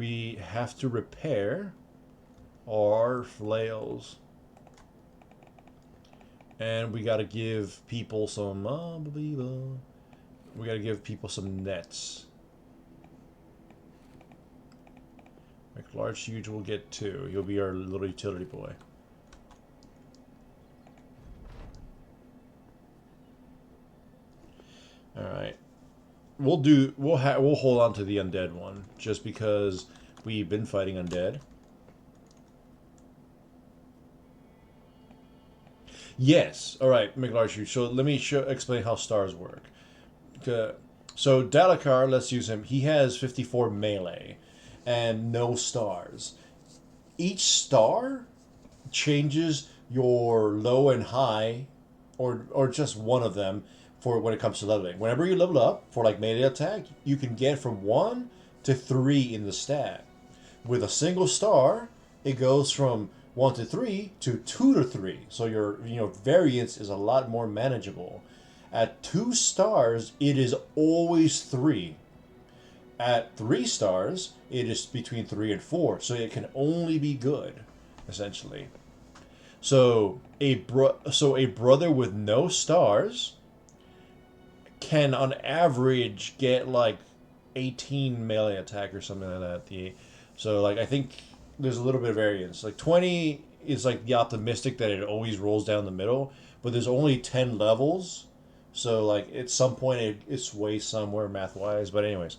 we have to repair our flails. And we gotta give people some... we gotta give people some nets. Like large, huge will get 2. He'll be our little utility boy. Alright. We'll hold on to the undead one. Just because we've been fighting undead. Yes. Alright, McLarge. So let me explain how stars work. So Dalakar, let's use him. He has 54 melee and no stars. Each star changes your low and high, or just one of them, for when it comes to leveling. Whenever you level up for like melee attack, you can get from 1 to 3 in the stat. With a single star, it goes from 1 to 3 to 2 to 3. So your variance is a lot more manageable. At 2 stars, it is always 3. At 3 stars, it is between 3 and 4. So it can only be good, essentially. So a brother with no stars can, on average, get like 18 melee attack or something like that. So like I think there's a little bit of variance. Like 20 is like the optimistic that it always rolls down the middle, but there's only 10 levels. So like at some point it sways somewhere math wise. But anyways,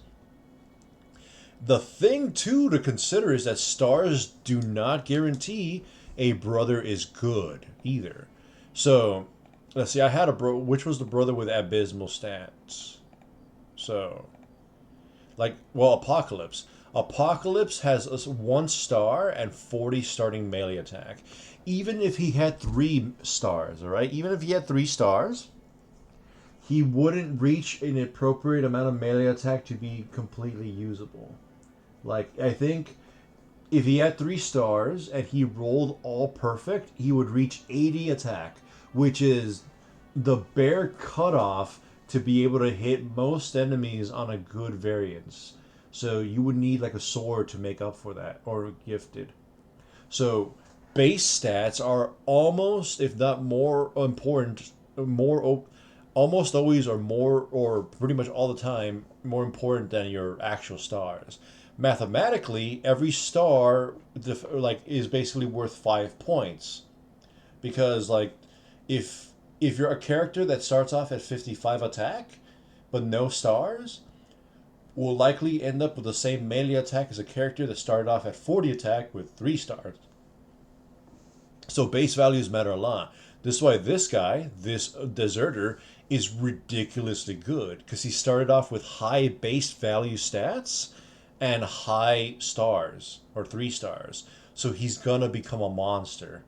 the thing too to consider is that stars do not guarantee a brother is good either. So let's see. I had a which was the brother with abysmal stats. So like, well, Apocalypse. Apocalypse has a 1 star and 40 starting melee attack. Even if he had 3 stars, alright? Even if he had 3 stars, he wouldn't reach an appropriate amount of melee attack to be completely usable. Like, I think if he had 3 stars and he rolled all perfect, he would reach 80 attack, which is the bare cutoff to be able to hit most enemies on a good variance. So you would need like a sword to make up for that, or gifted. So base stats are almost, if not more important, almost always, or more, or pretty much all the time, more important than your actual stars. Mathematically, every star like is basically worth 5 points, because like if you're a character that starts off at 55 attack but no stars, will likely end up with the same melee attack as a character that started off at 40 attack with 3 stars. So base values matter a lot. This is why this guy, this deserter, is ridiculously good, because he started off with high base value stats and high stars, or 3 stars. So he's gonna become a monster.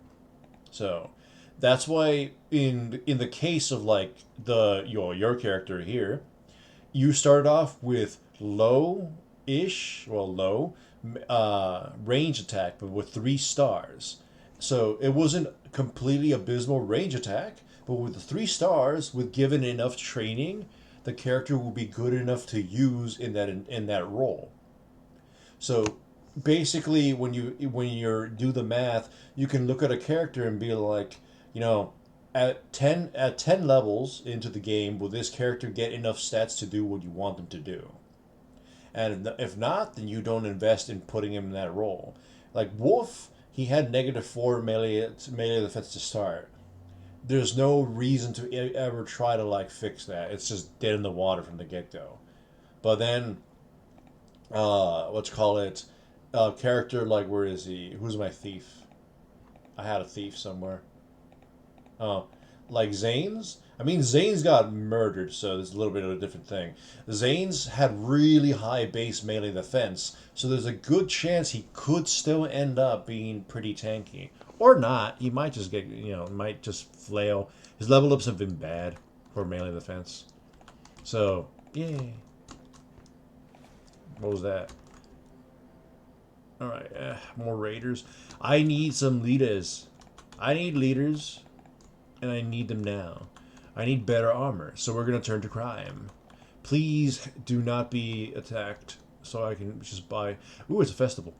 So that's why in the case of like your character here, you started off with low range attack, but with 3 stars. So it wasn't completely abysmal range attack, but with the 3 stars, with given enough training, the character will be good enough to use in that role. So basically, when you do the math, you can look at a character and be like, you know, at ten levels into the game, will this character get enough stats to do what you want them to do? And if not, then you don't invest in putting him in that role. Like Wolf, he had -4 melee defense to start. There's no reason to ever try to like fix that. It's just dead in the water from the get go. But then, let's call it, a character like, where is he? Who's my thief? I had a thief somewhere. Oh, like Zane's. I mean, Zane's got murdered, so it's a little bit of a different thing. Zane's had really high base melee defense, so there's a good chance he could still end up being pretty tanky. Or not. He might just get, might just flail. His level ups have been bad for melee defense. So, yay. What was that? Alright, more raiders. I need some leaders. I need leaders, and I need them now. I need better armor, so we're going to turn to crime. Please do not be attacked. so I can just buy. Ooh, it's a festival.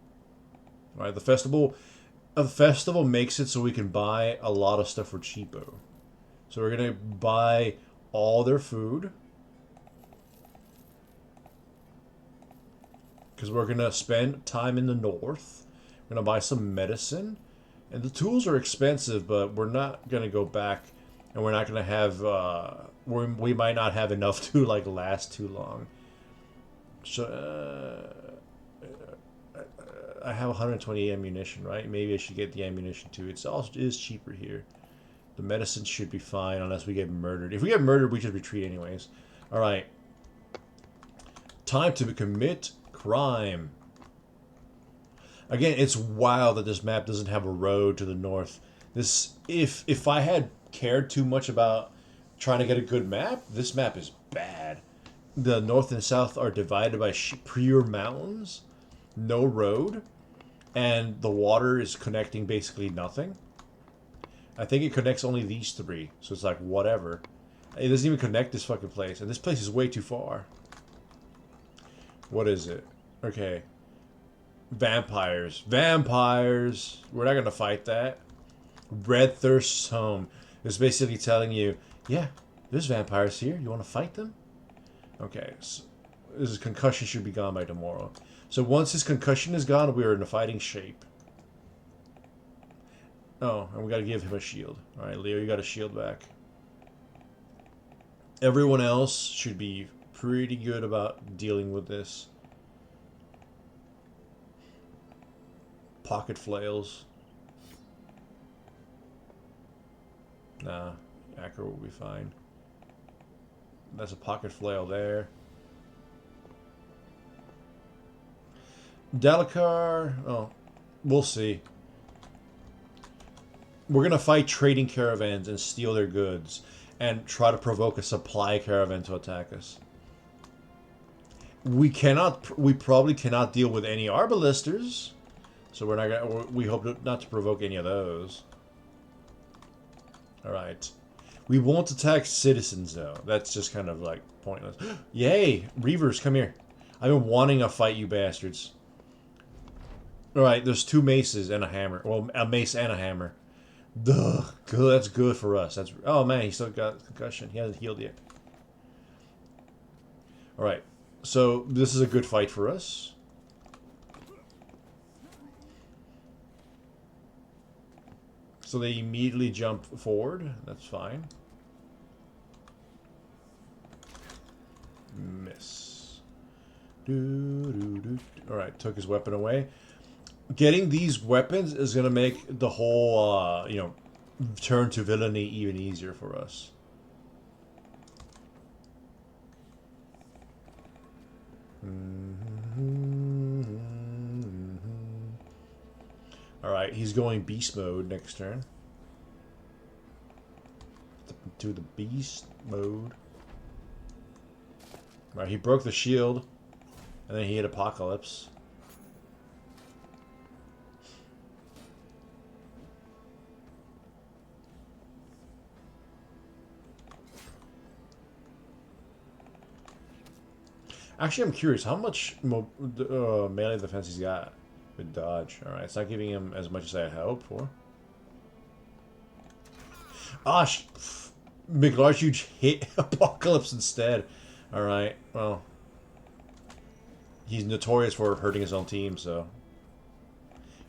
All right, the festival makes it so we can buy a lot of stuff for cheapo. So we're gonna buy all their food because we're gonna spend time in the north. We're gonna buy some medicine, and the tools are expensive, but we're not gonna go back, and we're not gonna have. We might not have enough to like last too long. So I have 120 ammunition, right? Maybe I should get the ammunition too. It is cheaper here. The medicine should be fine unless we get murdered. If we get murdered, we just retreat anyways. All right. Time to commit crime. Again, it's wild that this map doesn't have a road to the north. If I had cared too much about trying to get a good map, this map is bad. The north and south are divided by pure mountains, no road, and the water is connecting basically nothing. I think it connects only these three, so it's like whatever. It doesn't even connect this fucking place, and this place is way too far. What is it? Okay. Vampires. Vampires! We're not gonna fight that. Red Thirst's Home. It's basically telling you, yeah, there's vampires here. You want to fight them? Okay. So his concussion should be gone by tomorrow. So once his concussion is gone, we are in a fighting shape. Oh, and we gotta give him a shield. Alright, Leo, you got a shield back. Everyone else should be pretty good about dealing with this. Pocket flails. Nah, Acro will be fine. That's a pocket flail there. Delacar, oh, we'll see. We're gonna fight trading caravans and steal their goods and try to provoke a supply caravan to attack us. We probably cannot deal with any arbalisters, so we're not gonna. We hope not to provoke any of those. All right, we won't attack citizens though. That's just kind of like pointless. Yay, Reavers, come here. I've been wanting to fight you bastards. All right, there's 2 maces and a hammer. Well, a mace and a hammer. Duh, good. That's good for us. That's oh man, he still got concussion. He hasn't healed yet. All right, so this is a good fight for us. So they immediately jump forward. That's fine. Miss. All right, took his weapon away. Getting these weapons is going to make the whole, turn to villainy even easier for us. Alright, he's going beast mode next turn. To the beast mode. Alright, he broke the shield. And then he hit Apocalypse. Actually, I'm curious, how much melee defense he's got with dodge? Alright, it's not giving him as much as I had hoped for. Ah, McLarge hit Apocalypse instead. Alright, well. He's notorious for hurting his own team, so.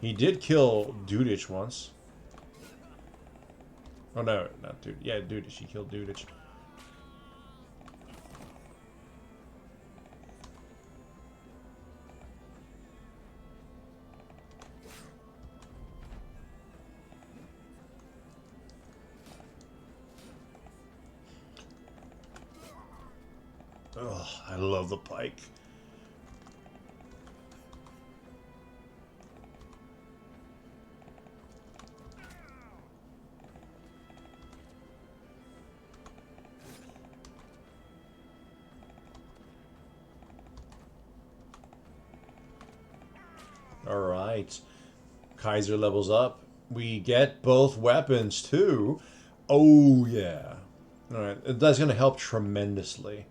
He did kill Dudich once. Oh no, not Dudich. Yeah, Dudich. He killed Dudich. Ugh, I love the pike. Alright. Kaiser levels up. We get both weapons too. Oh yeah. Alright, that's going to help tremendously.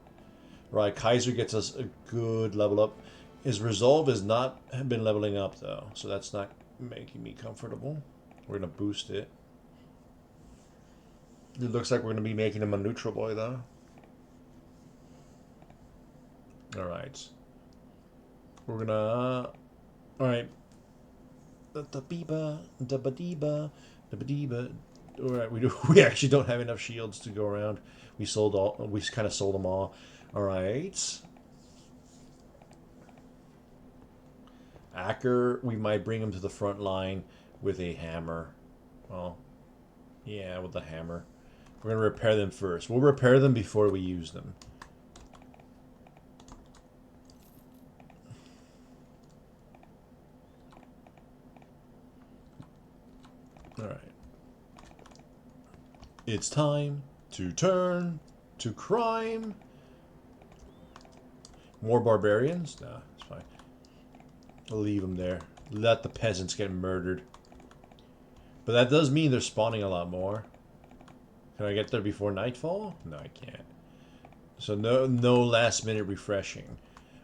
Right, Kaiser gets us a good level up. His resolve has not been leveling up though, so that's not making me comfortable. We're gonna boost it. It looks like we're gonna be making him a neutral boy though. All right. We're gonna. All right. The biba, the badiba, the badiba. All right, we actually don't have enough shields to go around. We sold all. We kind of sold them all. All right. Acker, we might bring him to the front line with a hammer. Well, yeah, with the hammer. We're gonna repair them first. We'll repair them before we use them. All right. It's time to turn to crime. More barbarians? Nah, it's fine. I'll leave them there. Let the peasants get murdered. But that does mean they're spawning a lot more. Can I get there before nightfall? No, I can't. So no last minute refreshing.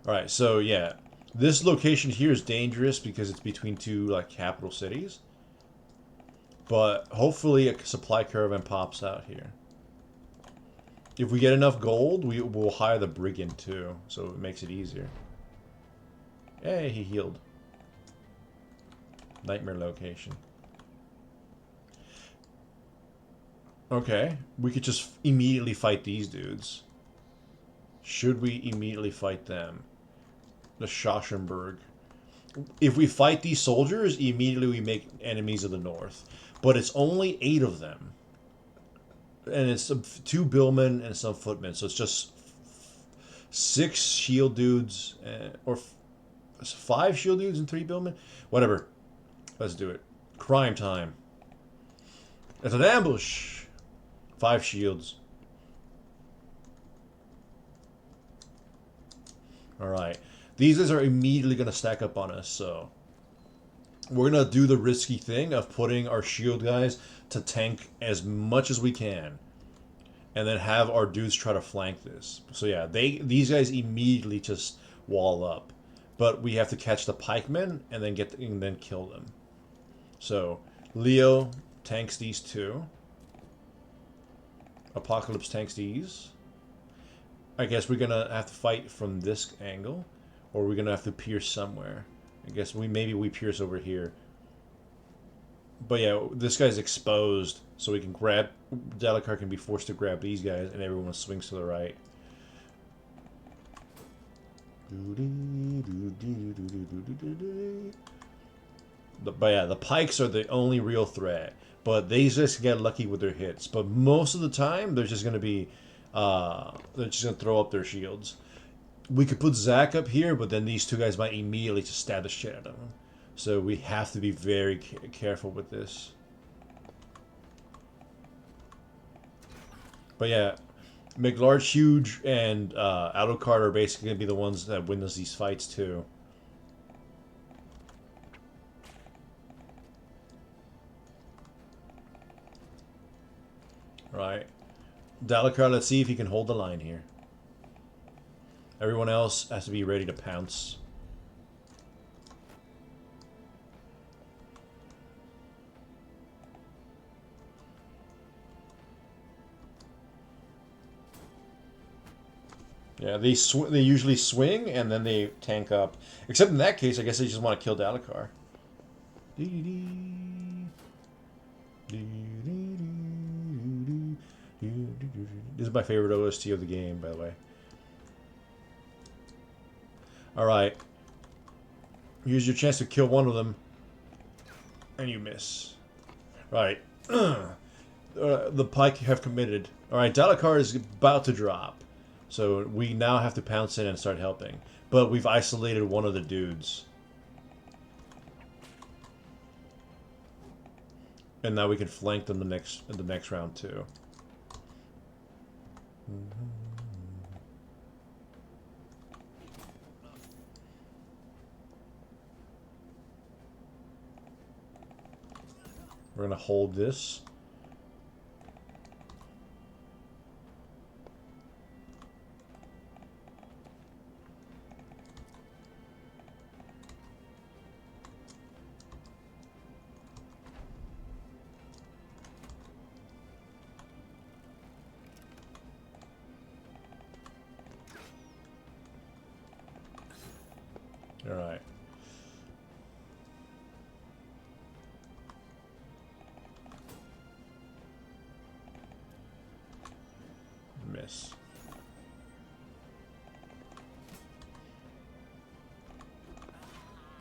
Alright, so yeah. This location here is dangerous because it's between two like capital cities. But hopefully a supply caravan pops out here. If we get enough gold, we will hire the brigand too, so it makes it easier. Hey, he healed. Nightmare location. Okay, we could just immediately fight these dudes. Should we immediately fight them? The Schauschenberg. If we fight these soldiers, immediately we make enemies of the north. But it's only 8 of them. And it's 2 billmen and some footmen. So it's just 6 shield dudes. Or 5 shield dudes and 3 billmen? Whatever. Let's do it. Crime time. It's an ambush. 5 shields. Alright. These guys are immediately going to stack up on us, so we're going to do the risky thing of putting our shield guys to tank as much as we can. And then have our dudes try to flank this. So yeah, these guys immediately just wall up. But we have to catch the pikemen and then kill them. So Leo tanks these 2. Apocalypse tanks these. I guess we're gonna have to fight from this angle, or we're gonna have to pierce somewhere. I guess maybe we pierce over here. But yeah, this guy's exposed, so we can grab. Delacar can be forced to grab these guys, and everyone swings to the right. But yeah, the pikes are the only real threat. But they just get lucky with their hits. But most of the time, they're just gonna be, they're just gonna throw up their shields. We could put Zack up here, but then these 2 guys might immediately just stab the shit out of him. So we have to be very careful with this. But yeah, McLarge, Huge, and Alucard are basically gonna be the ones that win us these fights too. Right. Delacar, let's see if he can hold the line here. Everyone else has to be ready to pounce. Yeah, they usually swing and then they tank up. Except in that case, I guess they just want to kill Delacar. This is my favorite OST of the game, by the way. Alright. Here's your chance to kill one of them. And you miss. Right. The pike have committed. Alright, Delacar is about to drop. So we now have to pounce in and start helping. But we've isolated one of the dudes. And now we can flank them in the next round too. We're gonna hold this.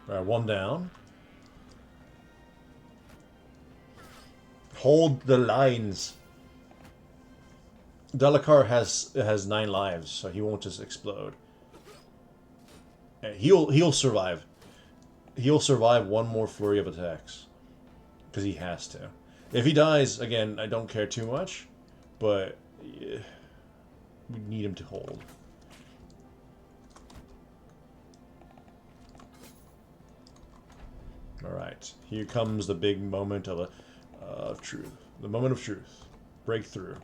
Alright, one down. Hold the lines. Delacar has 9 lives, so he won't just explode. He'll survive. He'll survive one more flurry of attacks. Because he has to. If he dies, again, I don't care too much. But yeah, we need him to hold. Alright. Here comes the big moment of truth. The moment of truth. Breakthrough.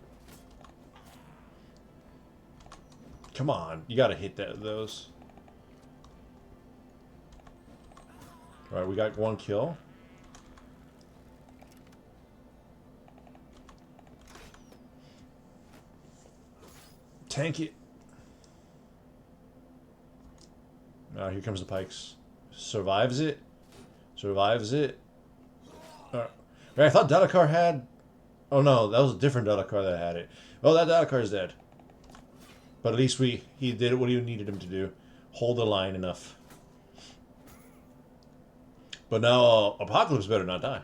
Come on. You gotta hit those. Alright, we got 1 kill. Tank it. Now here comes the pikes. Survives it. Survives it. Right, I thought Delacar had... Oh no, that was a different Delacar that had it. Oh, that Delacar is dead. But at least he did what he needed him to do. Hold the line enough. But now Apocalypse better not die.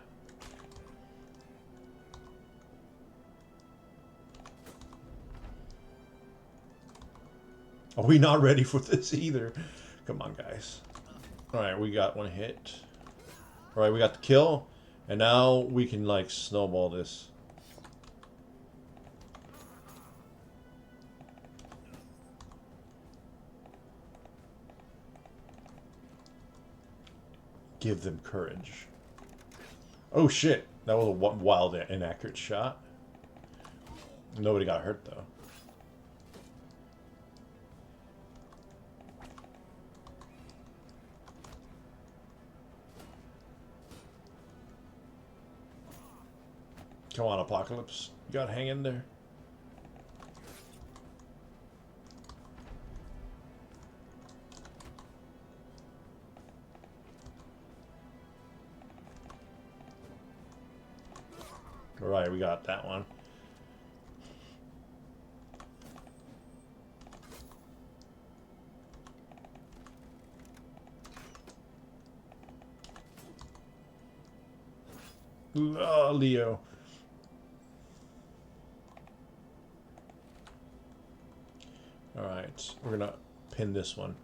Are we not ready for this either? Come on, guys. Alright, we got 1 hit. Alright, we got the kill. And now we can, like, snowball this. Give them courage. Oh, shit. That was a wild, inaccurate shot. Nobody got hurt, though. Come on, Apocalypse. You gotta hang in there. Alright, we got that one. Leo. Alright, we're gonna pin this one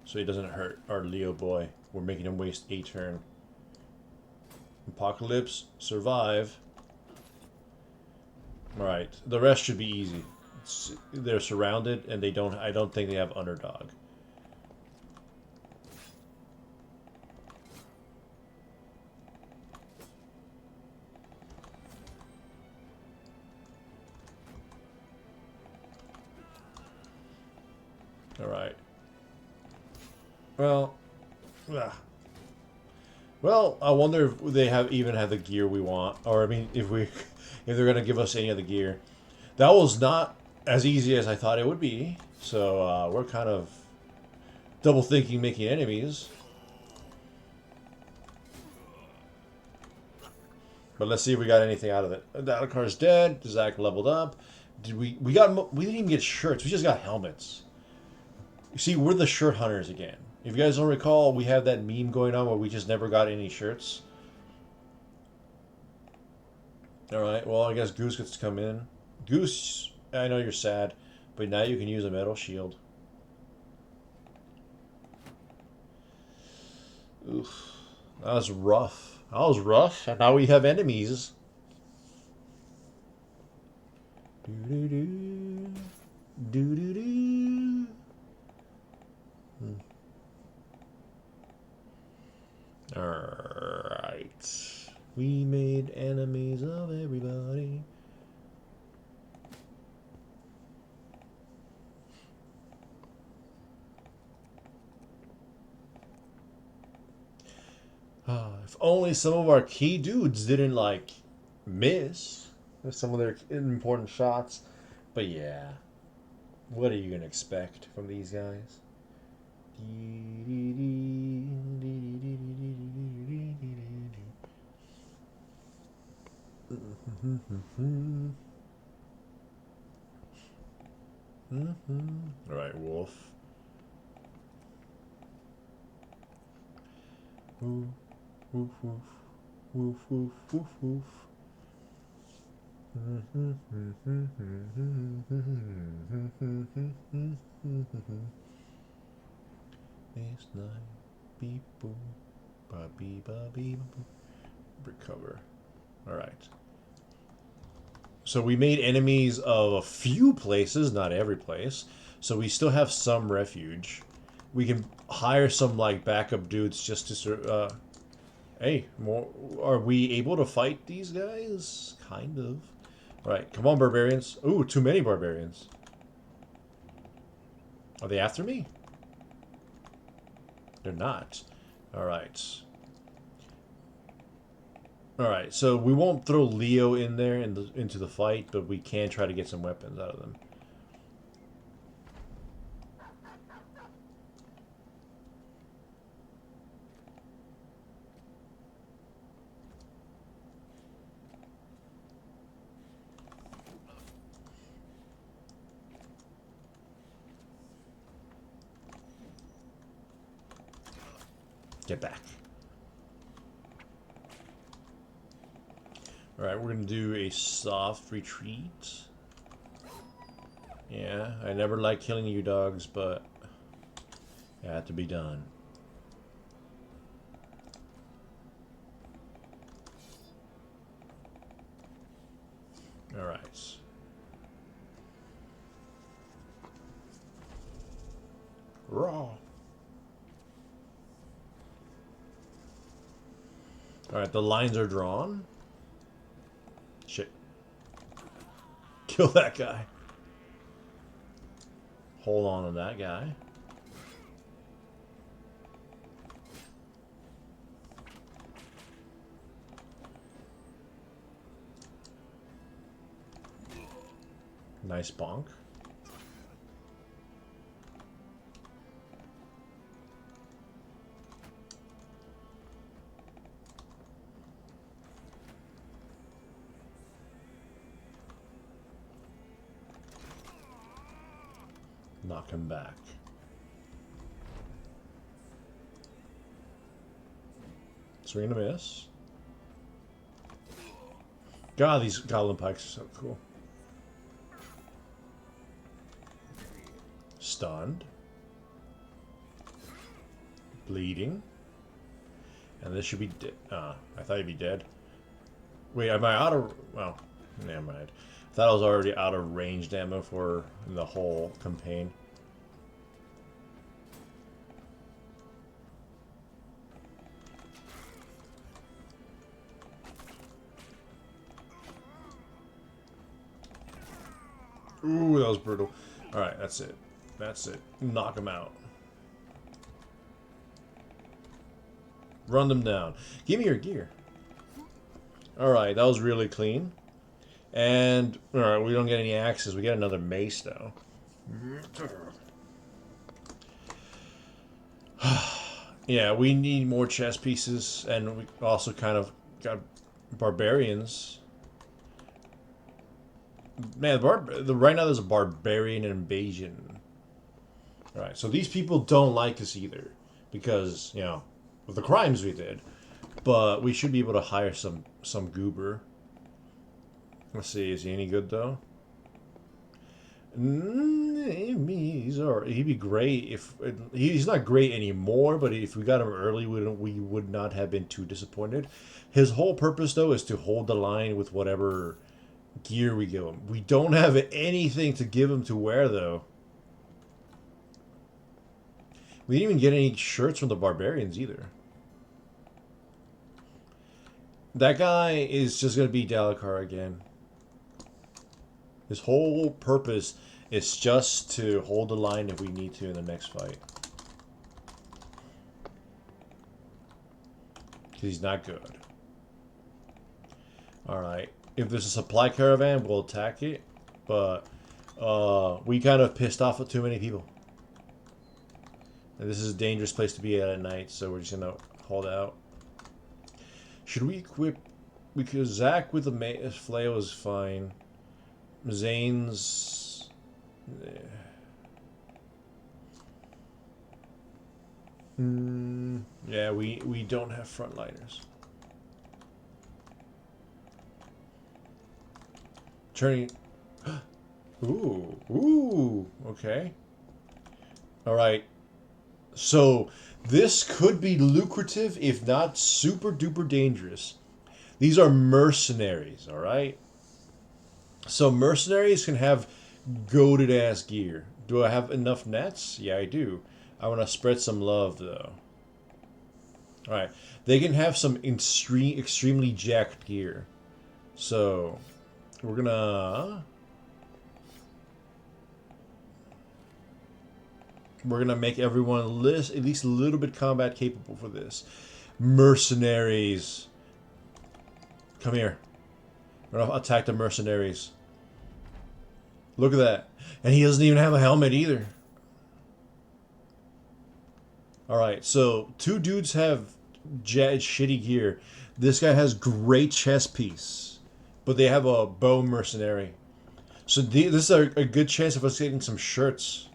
so he doesn't hurt our Leo boy. We're making him waste a turn. Apocalypse, survive. Alright, the rest should be easy. They're surrounded and they don't, I don't think they have underdog. Alright. Well, well, I wonder if they even have the gear we want, or I mean, if they're gonna give us any of the gear. That was not as easy as I thought it would be, so we're kind of double thinking making enemies. But let's see if we got anything out of it. Dalakar's dead. Zach leveled up. We didn't even get shirts. We just got helmets. You see, we're the shirt hunters again. If you guys don't recall, we have that meme going on where we just never got any shirts. Alright, well, I guess Goose gets to come in. Goose, I know you're sad, but now you can use a metal shield. Oof. That was rough. That was rough, and now we have enemies. Do-do-do. Do-do-do. Alright. We made enemies of everybody. If only some of our key dudes didn't, like, miss some of their important shots. But yeah. What are you going to expect from these guys? Alright, Wolf. Woof, woof, woof, woof, woof, woof, woof. It's night, beep boop, ba beep ba beep boop. Recover. All right. So we made enemies of a few places, not every place. So we still have some refuge. We can hire some like backup dudes just to hey, more. Are we able to fight these guys? Kind of. All right, come on, barbarians. Ooh, too many barbarians. Are they after me? They're not. All right. All right, so we won't throw Leo in there into the fight, but we can try to get some weapons out of them. Get back. All right, we're gonna do a soft retreat. Yeah, I never like killing you dogs, but it had to be done. All right. Raw. All right, the lines are drawn. Shit. Kill that guy. Hold on to that guy. Nice bonk. Knock him back. Swing and a miss. God, these goblin pikes are so cool. Stunned. Bleeding. And this should be dead. I thought he'd be dead. Wait, am I out of... Well, never mind. I thought I was already out of ranged ammo for the whole campaign. Ooh, that was brutal. Alright, that's it. That's it. Knock him out. Run them down. Give me your gear. Alright, that was really clean. And, alright, we don't get any axes. We get another mace, though. Yeah, we need more chess pieces, and we also kind of got barbarians. Man, right now there's a barbarian invasion. Alright, so these people don't like us either. Because, you know, of the crimes we did. But we should be able to hire some goober. Let's see, is he any good though? He'd be great if he's not great anymore. But if we got him early, we would not have been too disappointed. His whole purpose though is to hold the line with whatever gear we give him. We don't have anything to give him to wear though. We didn't even get any shirts from the barbarians either. That guy is just gonna be Dalakar again. His whole purpose is just to hold the line if we need to in the next fight. Because he's not good. Alright. If there's a supply caravan, we'll attack it. But we kind of pissed off too many people. And this is a dangerous place to be at night, so we're just going to hold out. Should we equip... Because Zac with the flail is fine. Zane's... Yeah, we don't have frontliners. Turning. Ooh, okay. All right. So this could be lucrative, if not super duper dangerous. These are mercenaries, all right? So mercenaries can have goated ass gear. Do I have enough nets? Yeah, I do. I want to spread some love though. All right, they can have some extremely jacked gear. So we're gonna make everyone at least a little bit combat capable for this. Mercenaries, come here. We're gonna attack the mercenaries. Look at that, and he doesn't even have a helmet either. All right, so two dudes have shitty gear. This guy has great chest piece, but they have a bow mercenary. So this is a good chance of us getting some shirts.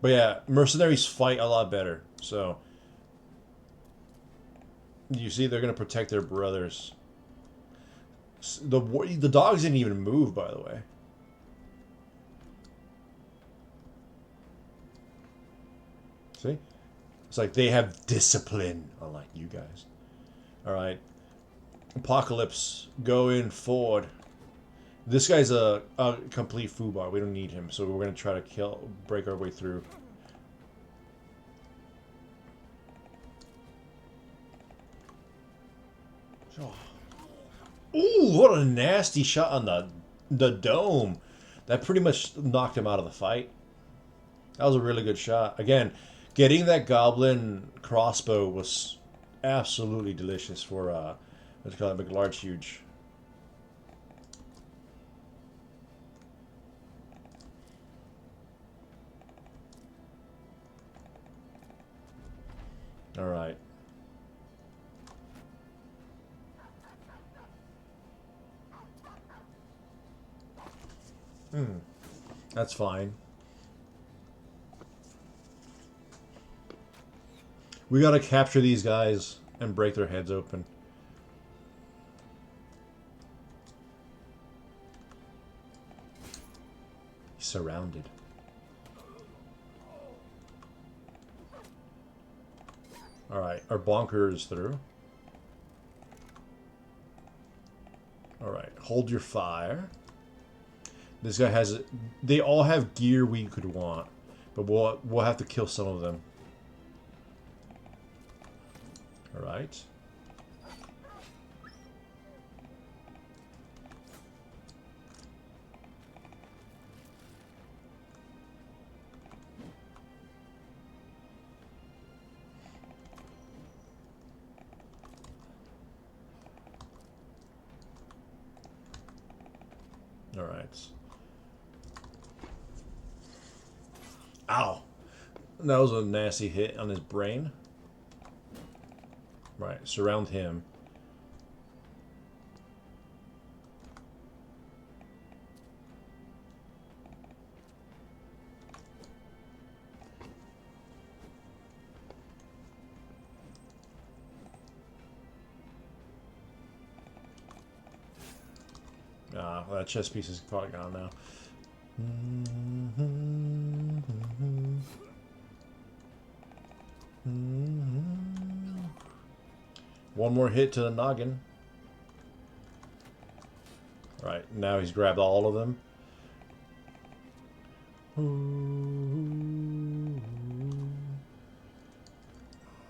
But yeah, mercenaries fight a lot better. So you see, they're gonna protect their brothers. The dogs didn't even move, by the way. See, it's like they have discipline, unlike you guys. All right, Apocalypse, go in forward. This guy's a complete foobar. We don't need him, so we're gonna try to break our way through. Ooh, what a nasty shot on the dome. That pretty much knocked him out of the fight. That was a really good shot. Again, getting that goblin crossbow was absolutely delicious for let's call it McLarge Huge. All right. That's fine. We gotta capture these guys and break their heads open. He's surrounded. Alright, our bonker is through. Alright, hold your fire. This guy has... They all have gear we could want. But we'll have to kill some of them. Alright. Alright. Ow! That was a nasty hit on his brain. Right, surround him. Ah, well, that chest piece is probably gone now. One more hit to the noggin. Right, now he's grabbed all of them.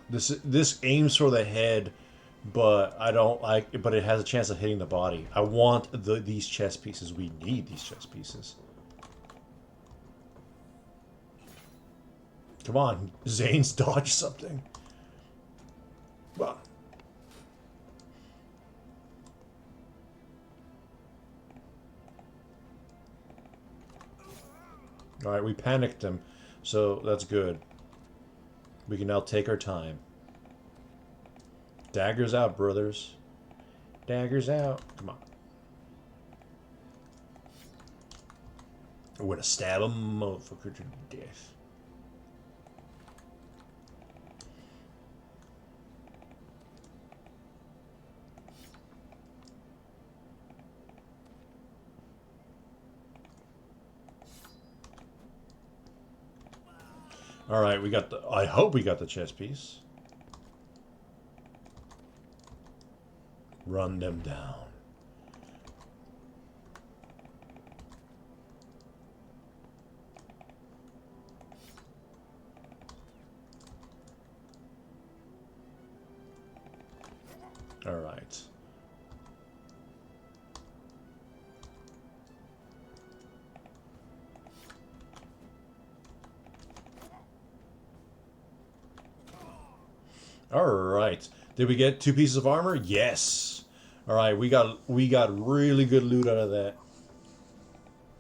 This aims for the head, but I don't like. But it has a chance of hitting the body. I want these chest pieces. We need these chest pieces. Come on, Zane's dodge something. Well. Alright, we panicked him, so that's good. We can now take our time. Daggers out, brothers. Daggers out. Come on. We're gonna stab a motherfucker to death. All right, we got the. I hope we got the chess piece. Run them down. All right. All right. Did we get 2 pieces of armor? Yes. All right, we got really good loot out of that.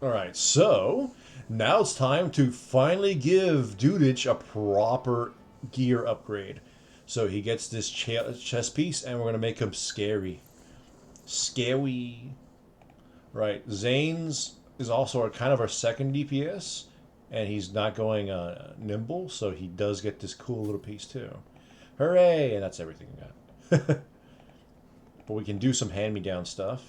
All right, so now it's time to finally give Dudich a proper gear upgrade. So he gets this chest piece, and we're gonna make him scary. Scary. Right. Zane's is also kind of our second DPS, and he's not going nimble, so he does get this cool little piece too. Hooray! And that's everything we got. But we can do some hand-me-down stuff.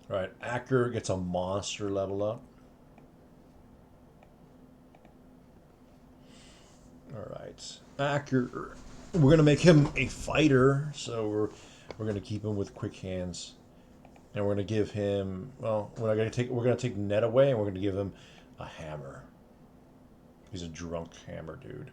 Alright, Acker gets a monster level up. Alright, Acker. We're gonna make him a fighter, so we're gonna keep him with quick hands. And we're gonna give him, well, we're gonna take net away, and we're gonna give him a hammer. He's a drunk hammer dude.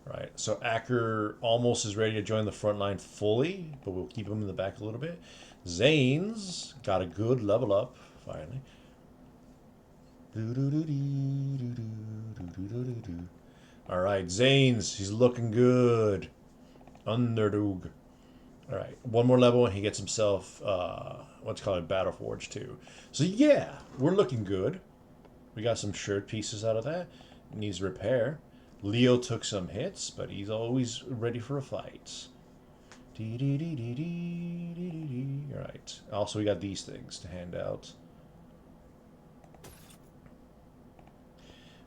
Right, so Acker almost is ready to join the front line fully, but we'll keep him in the back a little bit. Zane's got a good level up, finally. Alright, Zane's, he's looking good. Underdog. Alright, one more level and he gets himself, what's called Battleforge 2. So yeah, we're looking good. We got some shirt pieces out of that. Needs repair. Leo took some hits, but he's always ready for a fight. Alright, also we got these things to hand out.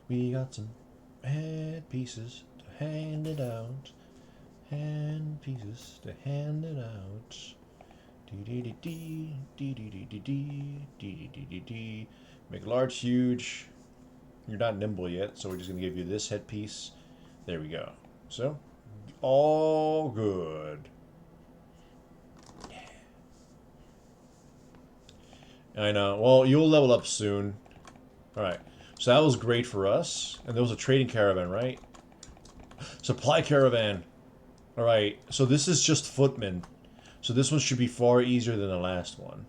We got some head pieces to hand it out. Hand pieces to hand it out. Make large, huge. You're not nimble yet, so we're just gonna give you this headpiece. There we go. So, all good. Yeah. I know. Well, you'll level up soon. All right. So that was great for us. And there was a trading caravan, right? Supply caravan. Alright, so this is just footmen. So this one should be far easier than the last one.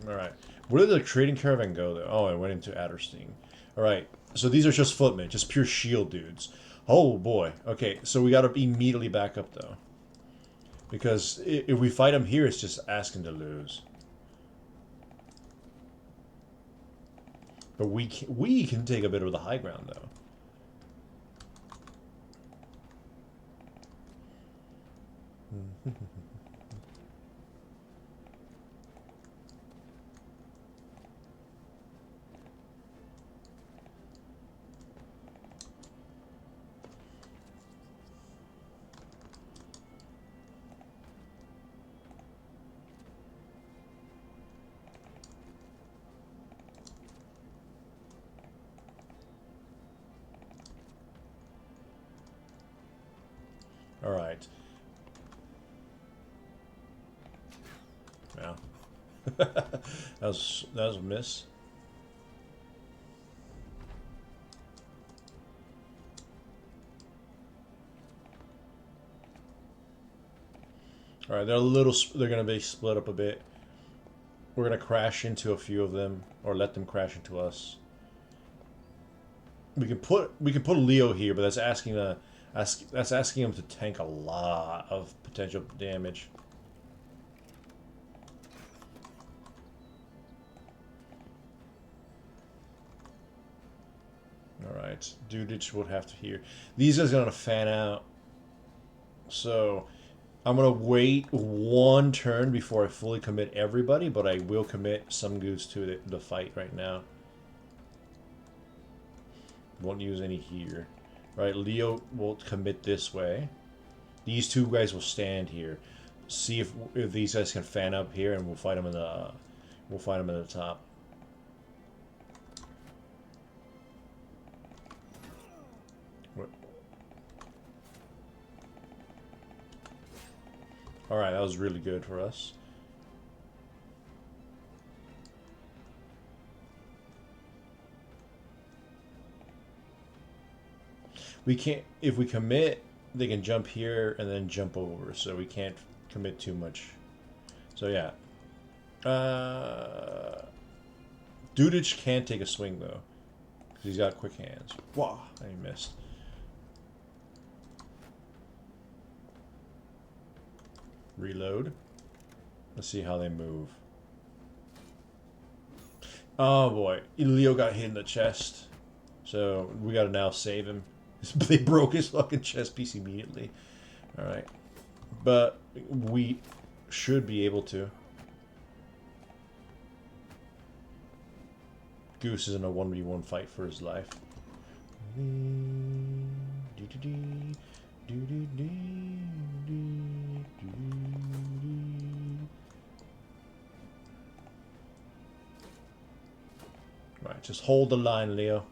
Alright. Where did the trading caravan go, though? Oh, it went into Adderstein. Alright, so these are just footmen. Just pure shield dudes. Oh, boy. Okay, so we gotta immediately back up, though. Because if we fight them here, it's just asking to lose. But we can take a bit of the high ground, though. All right. Yeah. that was a miss. All right, they're gonna be split up a bit. We're gonna crash into a few of them, or let them crash into us. We can put Leo here, but that's asking him to tank a lot of potential damage. Alright, Dudich would have to hear. These guys are gonna fan out. So I'm gonna wait one turn before I fully commit everybody, but I will commit some goose to the fight right now. Won't use any here. Right, Leo will commit this way. These two guys will stand here. See if these guys can fan up here, and we'll fight them in the top. All right, that was really good for us. We can't, if we commit, they can jump here and then jump over, so we can't commit too much. So yeah. Dudich can't take a swing though, because he's got quick hands. Wow, I missed. Reload. Let's see how they move. Oh boy, Leo got hit in the chest, so we gotta now save him. They broke his fucking chest piece immediately. Alright. But we should be able to. Goose is in a 1v1 fight for his life. Right, just hold the line, Leo.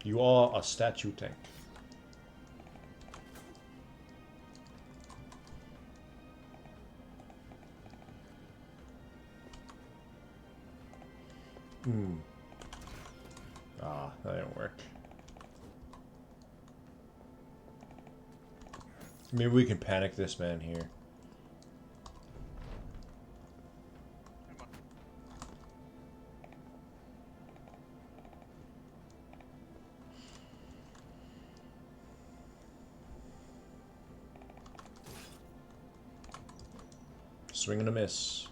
You are a statue tank. Ah, that didn't work. Maybe we can panic this man here. Swing and a miss.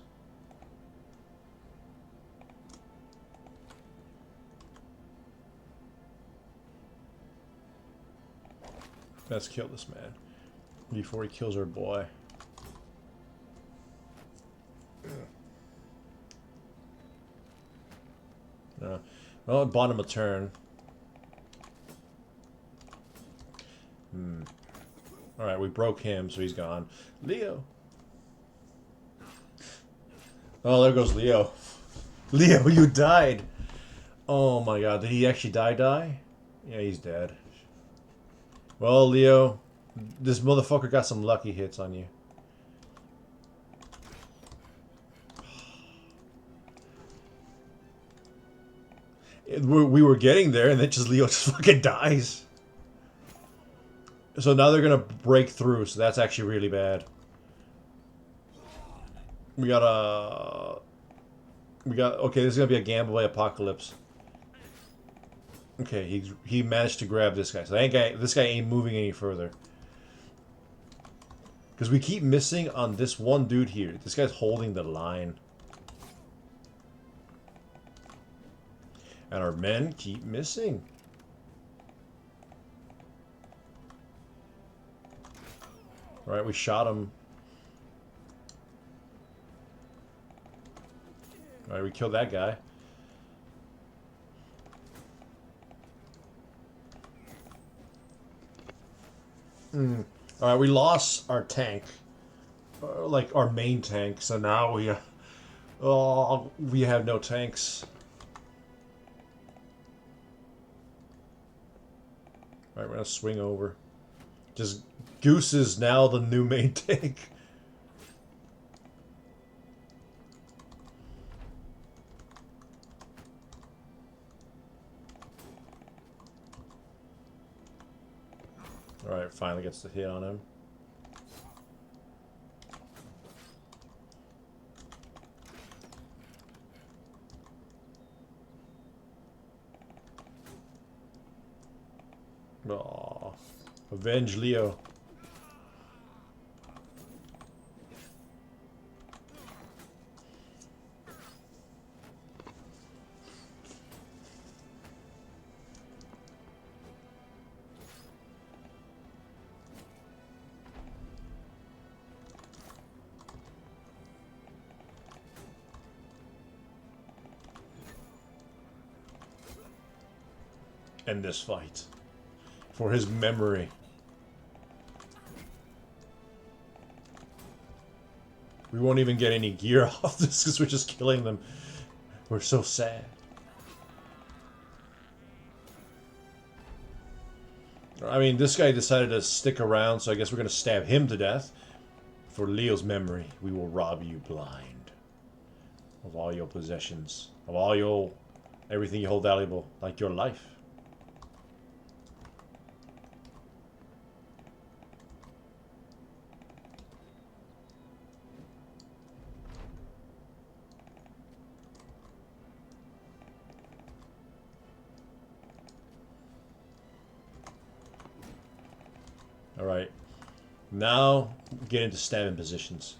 Let's kill this man before he kills our boy. Well, it bought him a turn. Alright, we broke him, so he's gone. Leo! Oh, there goes Leo. Leo, you died! Oh my god, did he actually die? Yeah, he's dead. Well, Leo, this motherfucker got some lucky hits on you. We were getting there, and then just Leo just fucking dies. So now they're gonna break through, so that's actually really bad. We got, okay, this is gonna be a gamble by Apocalypse. Okay, he managed to grab this guy. So this guy ain't moving any further. Because we keep missing on this one dude here. This guy's holding the line. And our men keep missing. Alright, we shot him. Alright, we killed that guy. Alright, we lost our tank. Like, our main tank. So now we have no tanks. Alright, we're gonna swing over. Just Goose is now the new main tank. Alright, finally gets the hit on him. Aww. Avenge Leo. end this fight. For his memory. We won't even get any gear off this because we're just killing them. We're so sad. I mean, this guy decided to stick around, so I guess we're going to stab him to death. For Leo's memory, we will rob you blind. Of all your possessions. Of all your... everything you hold valuable. Like your life. Alright. Now, get into stabbing positions.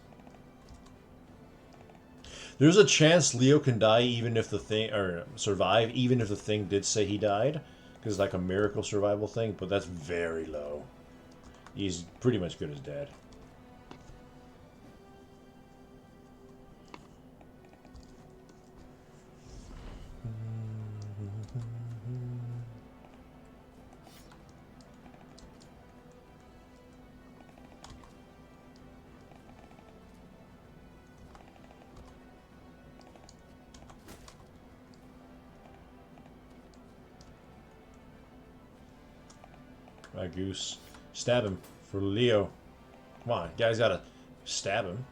There's a chance Leo can die even if the thing... or survive, even if the thing did say he died. Because it's like a miracle survival thing, but that's very low. He's pretty much good as dead. Right, Goose. Stab him for Leo. Come on, guys gotta stab him.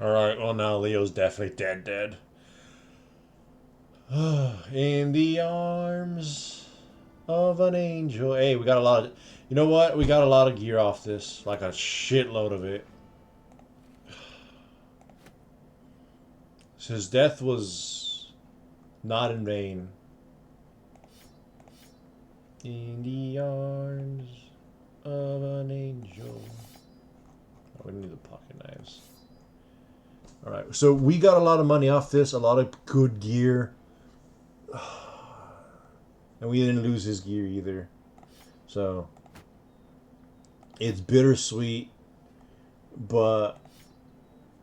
Alright, well now Leo's definitely dead. In the arms of an angel. Hey, we got a lot of... you know what? We got a lot of gear off this. Like a shitload of it. So his death was not in vain. In the arms of an angel. Oh, we need the pocket knives. Alright, so we got a lot of money off this, a lot of good gear. And we didn't lose his gear either. So, it's bittersweet, but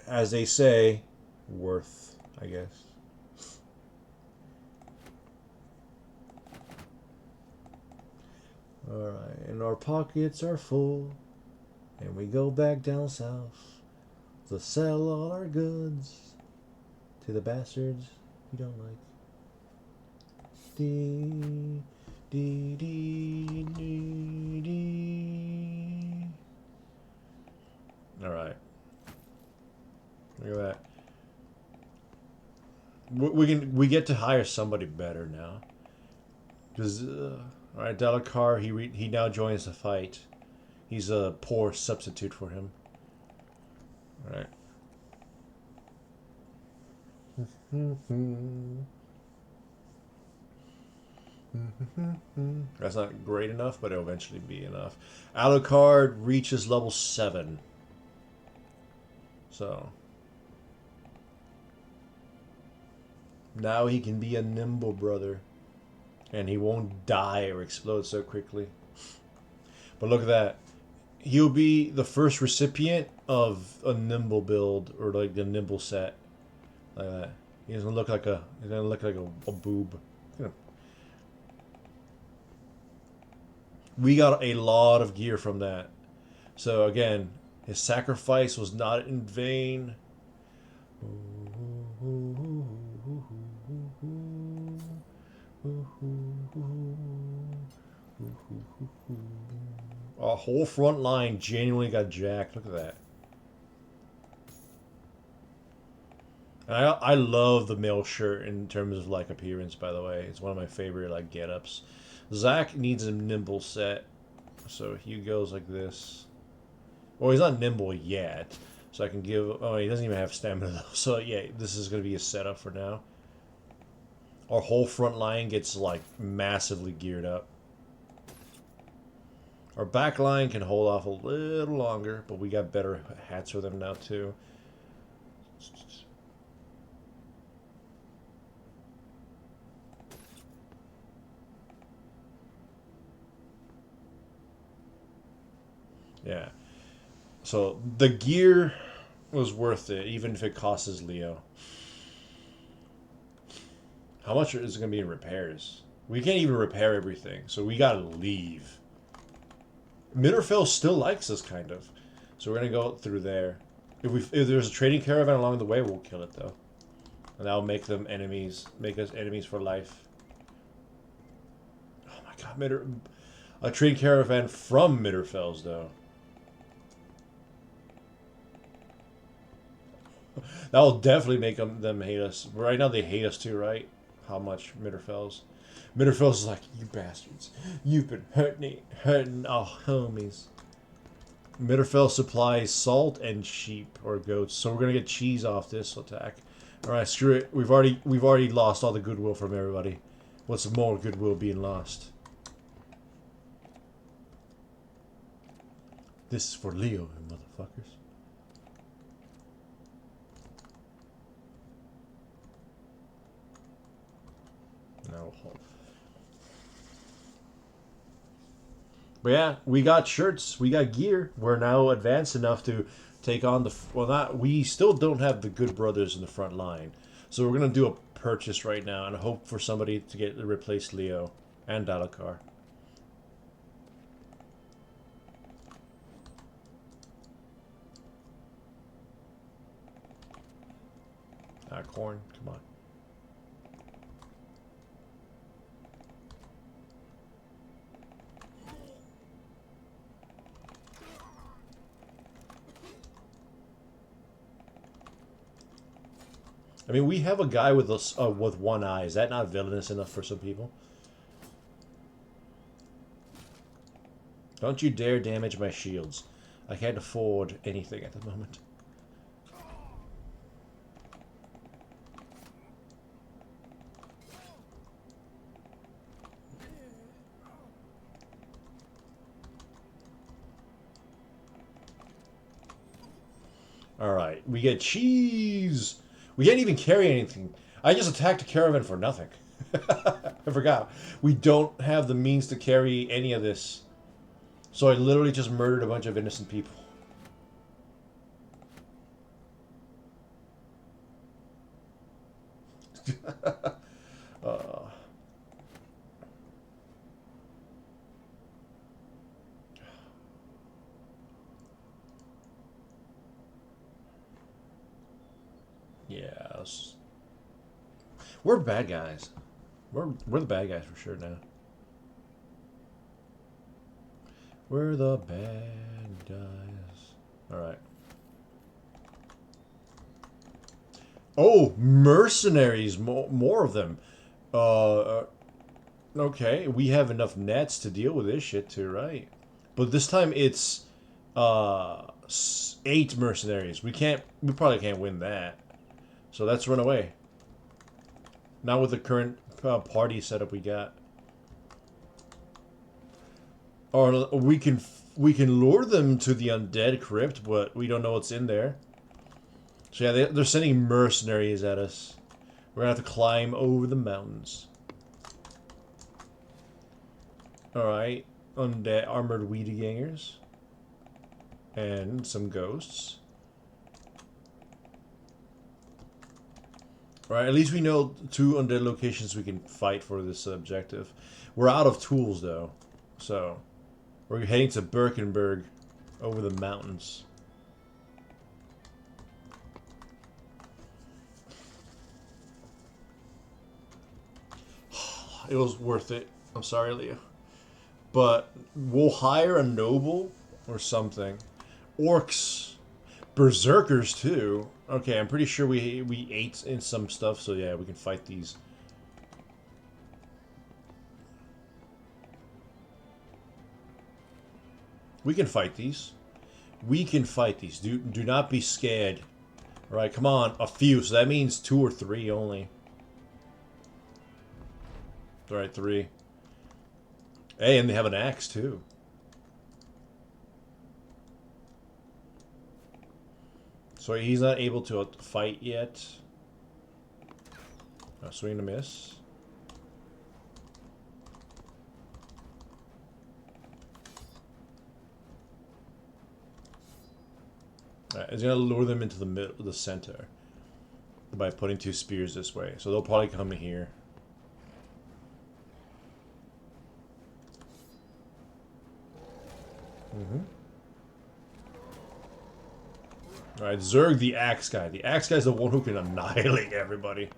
as they say, worth, I guess. Alright, and our pockets are full, and we go back down south to sell all our goods to the bastards we don't like. Dee, dee, dee, dee, dee. All right. Look at that. We get to hire somebody better now. Because all right, Delacar, he now joins the fight. He's a poor substitute for him. All right. That's not great enough, but it'll eventually be enough. Alucard reaches level 7. So now he can be a nimble brother. And he won't die or explode so quickly. But look at that. He'll be the first recipient of a nimble build, or like the nimble set. Like that. He doesn't look like a boob. We got a lot of gear from that. So again, his sacrifice was not in vain. Our whole front line genuinely got jacked. Look at that. And I love the male shirt in terms of like appearance, by the way. It's one of my favorite like get-ups. Zac needs a nimble set. So he goes like this. Well, he's not nimble yet. So I can give... oh, he doesn't even have stamina though. So yeah, this is going to be a setup for now. Our whole front line gets like massively geared up. Our back line can hold off a little longer, but we got better hats for them now too. Yeah. So the gear was worth it, even if it costs us Leo. How much is it going to be in repairs? We can't even repair everything, so we gotta leave. Mitterfell still likes us, kind of. So we're gonna go through there. If there's a trading caravan along the way, we'll kill it though, and that'll make them enemies, make us enemies for life. Oh my god, a trading caravan from Mitterfells though. That will definitely make them hate us. Right now they hate us too, right? How much Mitterfells? Mitterfells is like, you bastards. You've been hurting our homies. Mitterfell supplies salt and sheep or goats, so we're gonna get cheese off this attack. All right, screw it. We've already lost all the goodwill from everybody. What's more goodwill being lost? This is for Leo, you motherfuckers. No. But yeah, we got shirts, we got gear. We're now advanced enough to take on the... Well, not... We still don't have the good brothers in the front line. So we're going to do a purchase right now and hope for somebody to get replace Leo and Dalakar. Ah, corn, come on. I mean, we have a guy with us with one eye. Is that not villainous enough for some people? Don't you dare damage my shields. I can't afford anything at the moment. Alright, we get cheese! We can't even carry anything. I just attacked a caravan for nothing. I forgot. We don't have the means to carry any of this. So I literally just murdered a bunch of innocent people. uh, yes. We're bad guys. We're the bad guys for sure now. We're the bad guys. Alright. Oh, mercenaries! More of them. Okay, we have enough nets to deal with this shit too, right? But this time it's 8 mercenaries. We probably can't win that. So let's run away. Not with the current party setup we got. Or we can lure them to the undead crypt, but we don't know what's in there. So yeah, they're sending mercenaries at us. We're gonna have to climb over the mountains. Alright, undead armored Wiedegangers. And some ghosts. Alright, at least we know 2 undead locations we can fight for this objective. We're out of tools though, so we're heading to Birkenberg over the mountains. It was worth it. I'm sorry, Leo. But we'll hire a noble or something. Orcs. Berserkers, too. Okay, I'm pretty sure we ate in some stuff, so yeah, we can fight these. We can fight these. We can fight these. Do not be scared. Alright, come on. A few, so that means 2 or 3 only. Alright, 3. Hey, and they have an axe, too. So he's not able to fight yet. Swing and a miss. Alright, he's gonna lure them into the center by putting 2 spears this way. So they'll probably come here. Alright, Zerg the Axe Guy. The Axe Guy's the one who can annihilate everybody.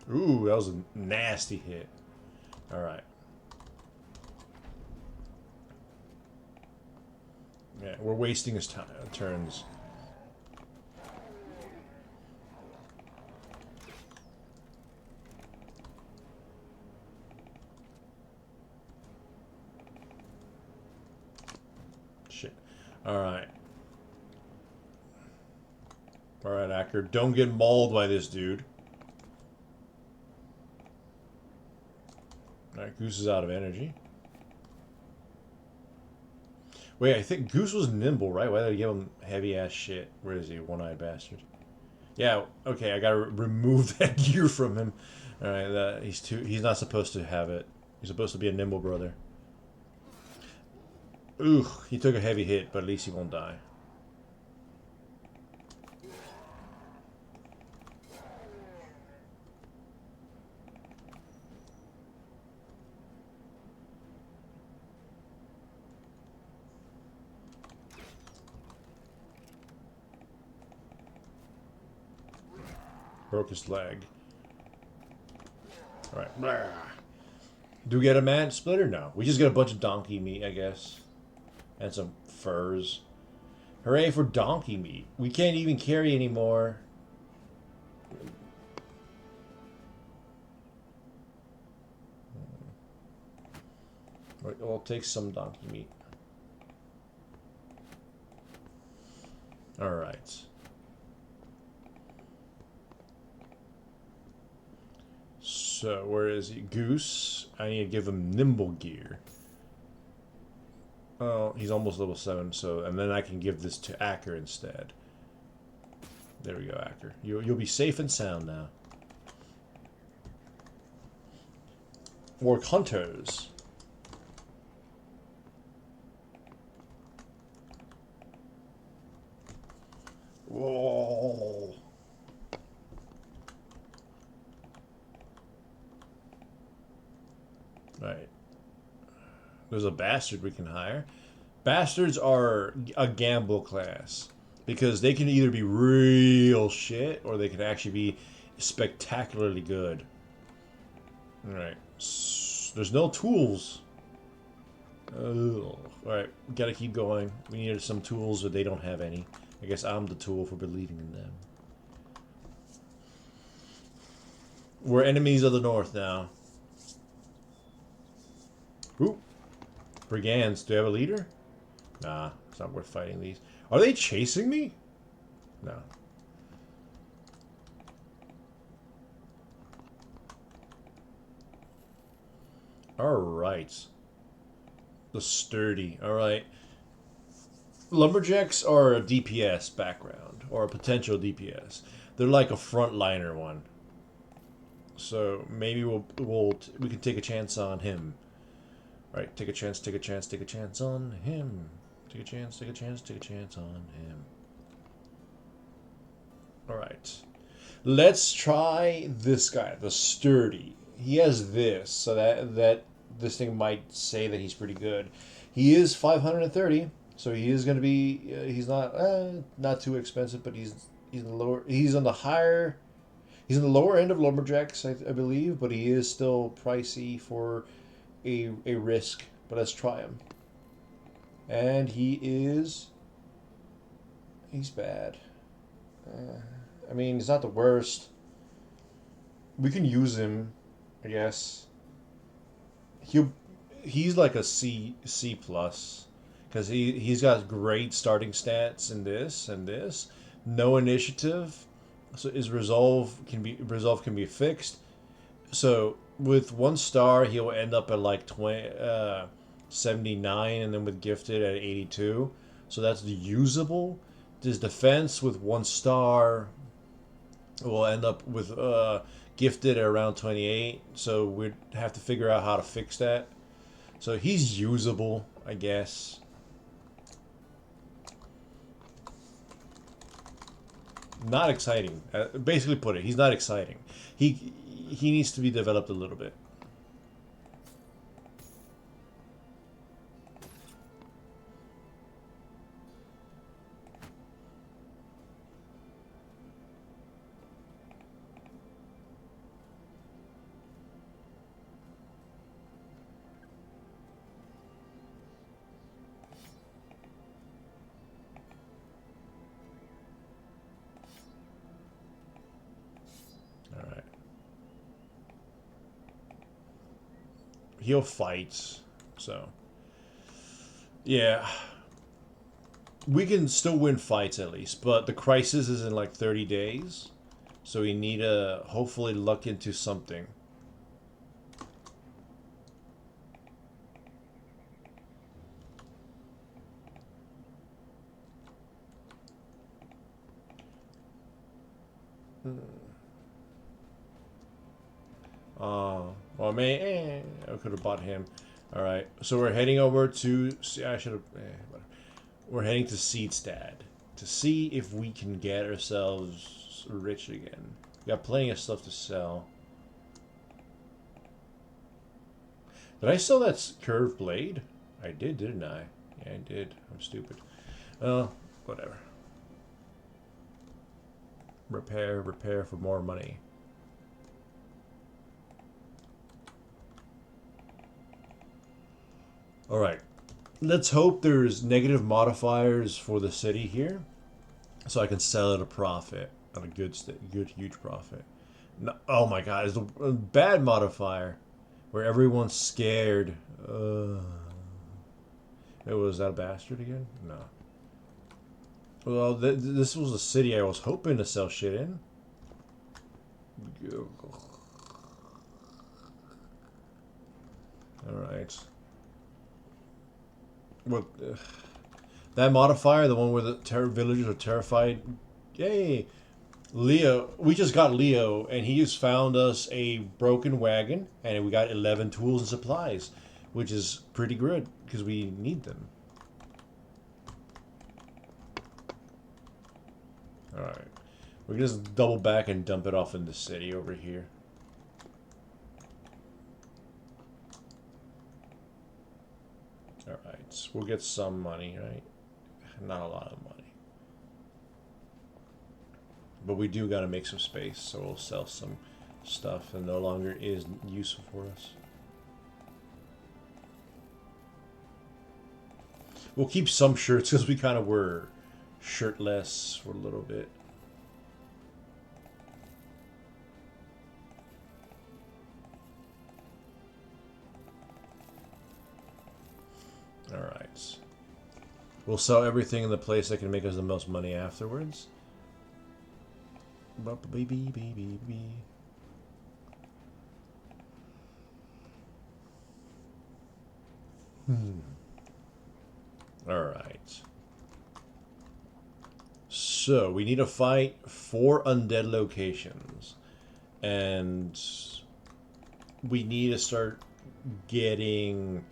Ooh, that was a nasty hit. Alright. Yeah, we're wasting his turns. Shit. Alright. Alright, Acker. Don't get mauled by this dude. Alright, Goose is out of energy. Wait, I think Goose was nimble, right? Why did I give him heavy-ass shit? Where is he? One-eyed bastard. Yeah, okay, I gotta remove that gear from him. Alright, he's not supposed to have it. He's supposed to be a nimble brother. Ooh, he took a heavy hit, but at least he won't die. Broke his leg. Alright. Do we get a man splitter? No. We just get a bunch of donkey meat, I guess. And some furs. Hooray for donkey meat. We can't even carry anymore. I'll take some donkey meat. Alright. So, where is he? Goose. I need to give him nimble gear. Oh, he's almost level 7, so... And then I can give this to Acker instead. There we go, Acker. You'll be safe and sound now. Orc Hunters. Whoa. Right. There's a bastard we can hire. Bastards are a gamble class because they can either be real shit or they can actually be spectacularly good. Alright. There's no tools. Oh. Alright, we gotta keep going. We needed some tools, but they don't have any. I guess I'm the tool for believing in them. We're enemies of the north now. Ooh. Brigands. Do you have a leader? Nah, it's not worth fighting these. Are they chasing me? No. Alright. The sturdy. Alright. Lumberjacks are a DPS background, or a potential DPS. They're like a frontliner one. So maybe we can take a chance on him. Alright, take a chance, take a chance, take a chance on him. Take a chance, take a chance, take a chance on him. Alright. Let's try this guy, the sturdy. He has this, so that this thing might say that he's pretty good. He is 530, so he is going to be. He's not too expensive, but he's in the lower. He's on the higher. He's in the lower end of lumberjacks, I believe, but he is still pricey for a risk. But let's try him. And he's bad. I mean, he's not the worst. We can use him I guess. He'll he's like a C plus because he's got great starting stats in this and this. No initiative, so his resolve can be fixed. So with 1 star, he'll end up at like 79, and then with gifted at 82. So that's usable. His defense with 1 star will end up with gifted at around 28. So we'd have to figure out how to fix that. So he's usable, I guess. Not exciting. Basically, put it, he's not exciting. He needs to be developed a little bit. All right. He'll fight. So yeah, we can still win fights at least, but the crisis is in like 30 days. So we need to hopefully luck into something. Well, I could have bought him. All right, so we're heading over to. I should have. We're heading to Seedstad to see if we can get ourselves rich again. We got plenty of stuff to sell. Did I sell that curved blade? I did, didn't I? Yeah, I did. I'm stupid. Oh, whatever. Repair for more money. Alright. Let's hope there's negative modifiers for the city here. So I can sell at a profit. At a good, huge profit. No, oh my god, it's a bad modifier. Where everyone's scared. Was that a bastard again? No. Well, this was a city I was hoping to sell shit in. Alright. What? That modifier, the one where the villagers are terrified. Yay! Leo, we just got Leo, and he just found us a broken wagon, and we got 11 tools and supplies, which is pretty good because we need them. Alright. We can just double back and dump it off in the city over here. Alright, we'll get some money, right? Not a lot of money. But we do gotta make some space, so we'll sell some stuff that no longer is useful for us. We'll keep some shirts because we kind of were shirtless for a little bit. Alright. We'll sell everything in the place that can make us the most money afterwards. Baby. Alright. So, we need to fight 4 undead locations. And we need to start getting...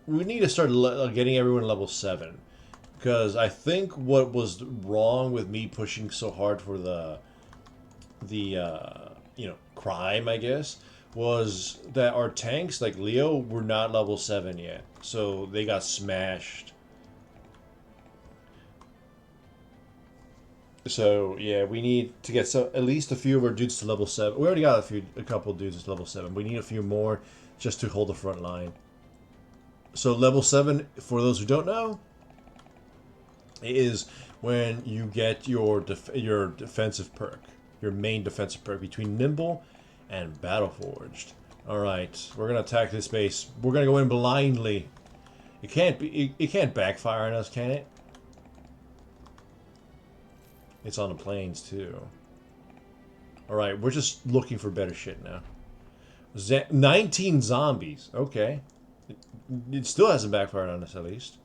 We need to start getting everyone level 7. Because I think what was wrong with me pushing so hard for the crime, I guess, was that our tanks, like Leo, were not level 7 yet. So they got smashed. So, yeah, we need to get at least a few of our dudes to level 7. We already got a couple dudes to level 7. We need a few more just to hold the front line. So level 7, for those who don't know, is when you get your defensive perk. Your main defensive perk between Nimble and Battleforged. Alright, we're gonna attack this base. We're gonna go in blindly. It can't be. It can't backfire on us, can it? It's on the plains too. Alright, we're just looking for better shit now. 19 zombies. Okay. It still hasn't backfired on us, at least.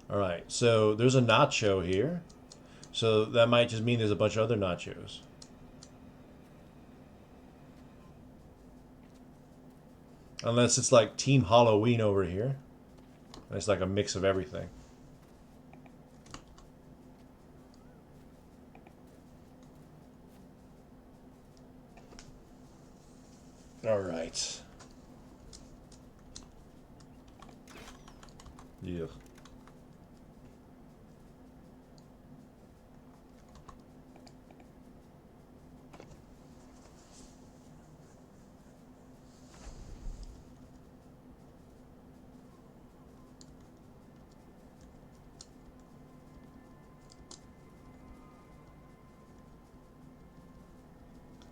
Alright, so there's a nacho here. So that might just mean there's a bunch of other nachos. Unless it's like Team Halloween over here. It's like a mix of everything. Alright. Yeah.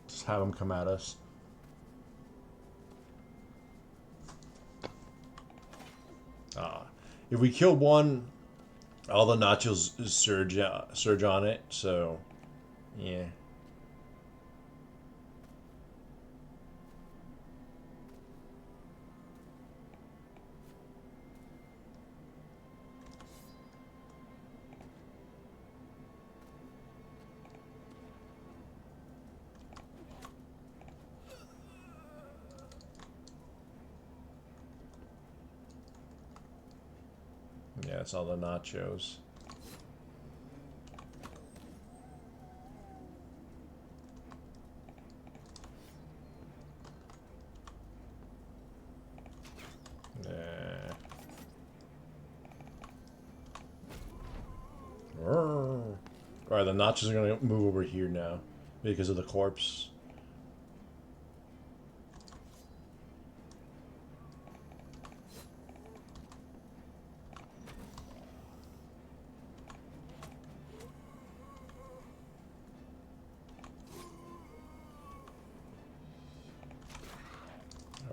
Just have them come at us. If we kill one, all the nachos surge on it. So, yeah. Yeah, it's all the nachos. Yeah. Alright, the nachos are gonna move over here now because of the corpse.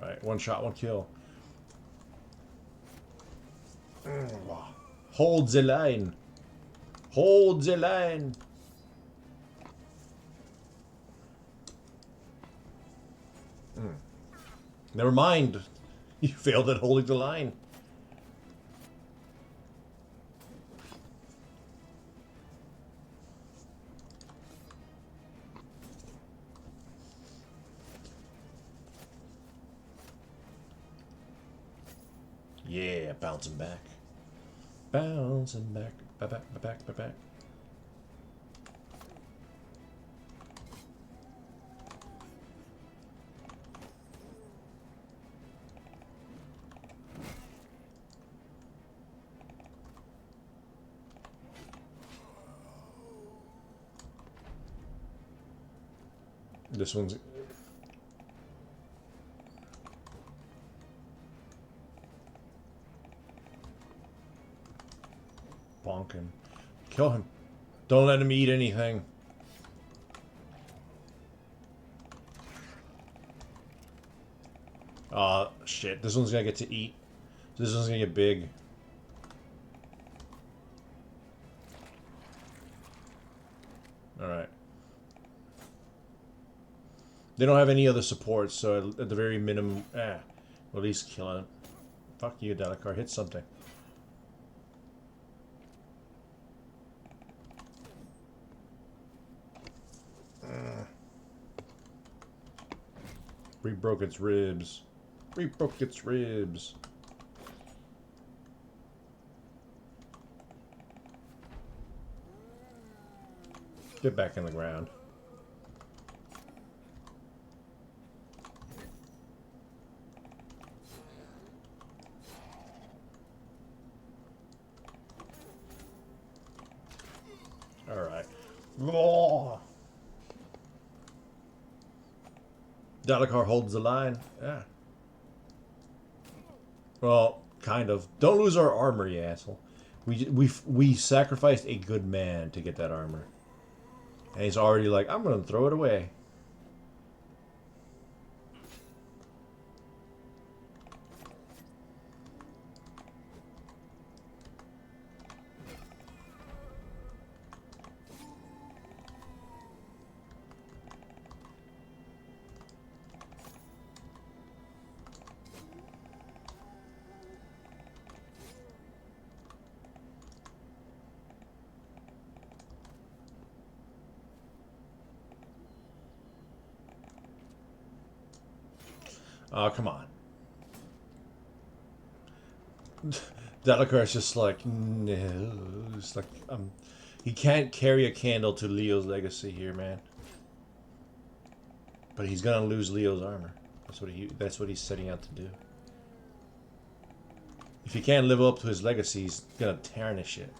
Alright, one shot, one kill. Hold the line. Hold the line. Never mind. You failed at holding the line. Yeah, bouncing back. Bouncing back. Back. This one's... bonk him. Kill him. Don't let him eat anything. Aw, shit. This one's gonna get to eat. This one's gonna get big. Alright. They don't have any other supports, so at the very minimum... we'll at least kill him. Fuck you, Delacar. Hit something. Re-broke its ribs. Re-broke its ribs. Get back in the ground. Alright. Delacar holds the line. Yeah. Well, kind of. Don't lose our armor, you asshole. We sacrificed a good man to get that armor. And he's already like, I'm gonna throw it away. Oh, come on. Delacar's just like, no. It's like, he can't carry a candle to Leo's legacy here, man. But he's gonna lose Leo's armor. That's what he's setting out to do. If he can't live up to his legacy, he's gonna tarnish it.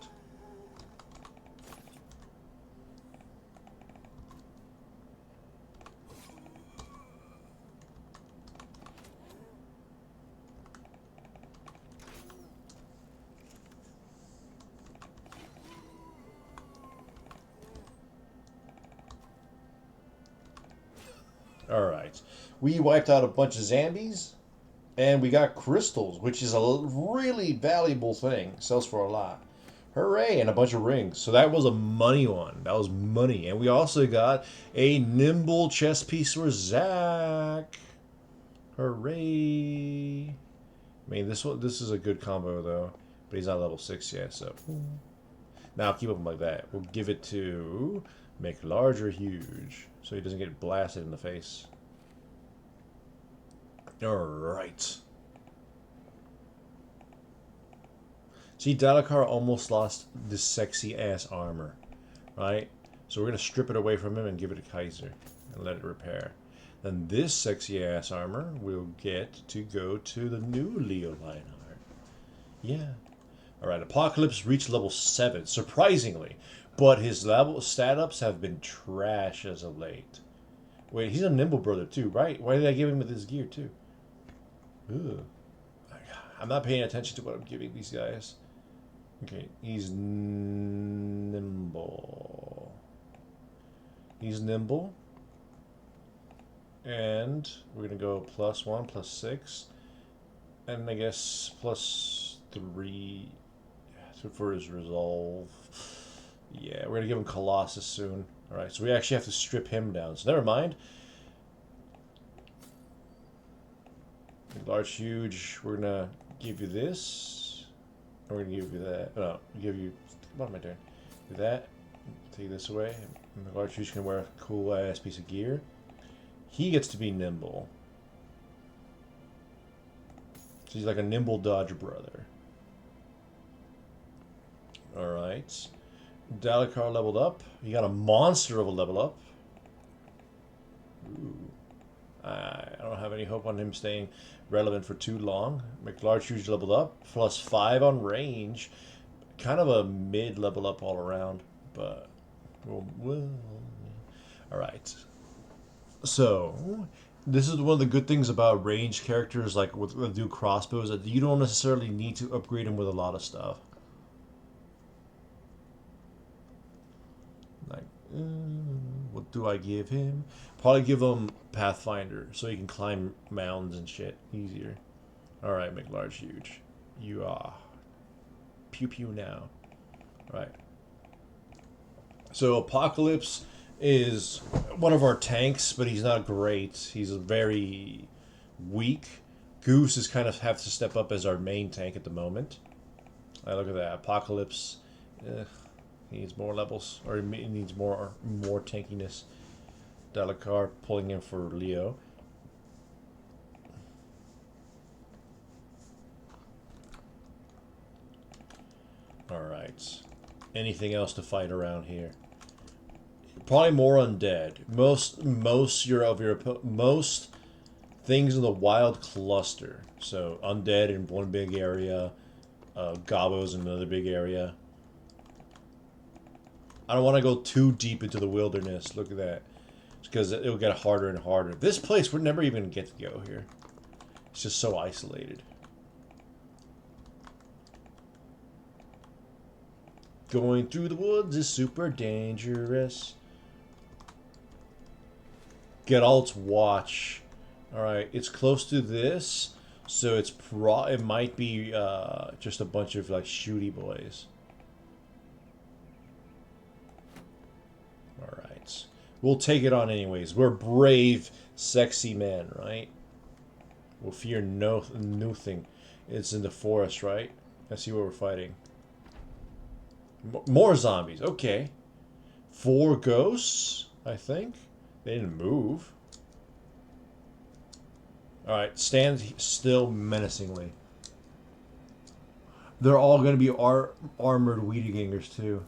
Alright. We wiped out a bunch of zombies, and we got crystals, which is a really valuable thing. Sells for a lot. Hooray! And a bunch of rings. So that was a money one. That was money. And we also got a nimble chess piece for Zack. Hooray! I mean, this is a good combo, though. But he's not level 6 yet, so... Now, keep him like that. We'll give it to... Make larger huge. So he doesn't get blasted in the face. Alright. See, Delacar almost lost this sexy-ass armor. Right? So we're going to strip it away from him and give it to Kaiser. And let it repair. Then this sexy-ass armor will get to go to the new Leo Lionheart. Yeah. Alright, Apocalypse reached level 7, surprisingly. But his level stat-ups have been trash as of late. Wait, he's a nimble brother too, right? Why did I give him with his gear too? Ugh. I'm not paying attention to what I'm giving these guys. Okay, he's nimble. He's nimble. And we're going to go +1, +6. And I guess +3 for his resolve. Yeah, we're going to give him Colossus soon. Alright, so we actually have to strip him down. So never mind. Large, huge. We're going to give you this. And we're going to give you that. No, give you... What am I doing? Do that. Take this away. And the large, huge can wear a cool-ass piece of gear. He gets to be nimble. So he's like a nimble dodge brother. Alright. Delacar leveled up. He got a monster of a level up. Ooh. I don't have any hope on him staying relevant for too long. McLarge Huge leveled up. +5 on range. Kind of a mid level up all around. But, well. Alright. So, this is one of the good things about ranged characters like with do crossbows, that you don't necessarily need to upgrade them with a lot of stuff. Like, what do I give him? Probably give him Pathfinder, so he can climb mountains and shit easier. Alright, make large huge. You are. Pew pew now. Right. So Apocalypse is one of our tanks, but he's not great. He's very weak. Goose is kind of have to step up as our main tank at the moment. Look at that. Apocalypse. He needs more levels, or he needs more tankiness. Delacar pulling in for Leo. Alright. Anything else to fight around here? Probably more undead. Most things in the wild cluster. So undead in one big area, gobos in another big area. I don't want to go too deep into the wilderness. Look at that. Because it'll get harder and harder. This place, we're never even get to go here. It's just so isolated. Going through the woods is super dangerous. Geralt's Watch. Alright, it's close to this. So it might be just a bunch of like shooty boys. Alright. We'll take it on anyways. We're brave, sexy men, right? We'll fear nothing. It's in the forest, right? Let's see what we're fighting. More zombies. Okay. 4 ghosts, I think. They didn't move. Alright, stand still menacingly. They're all going to be armored Wiedegangers too.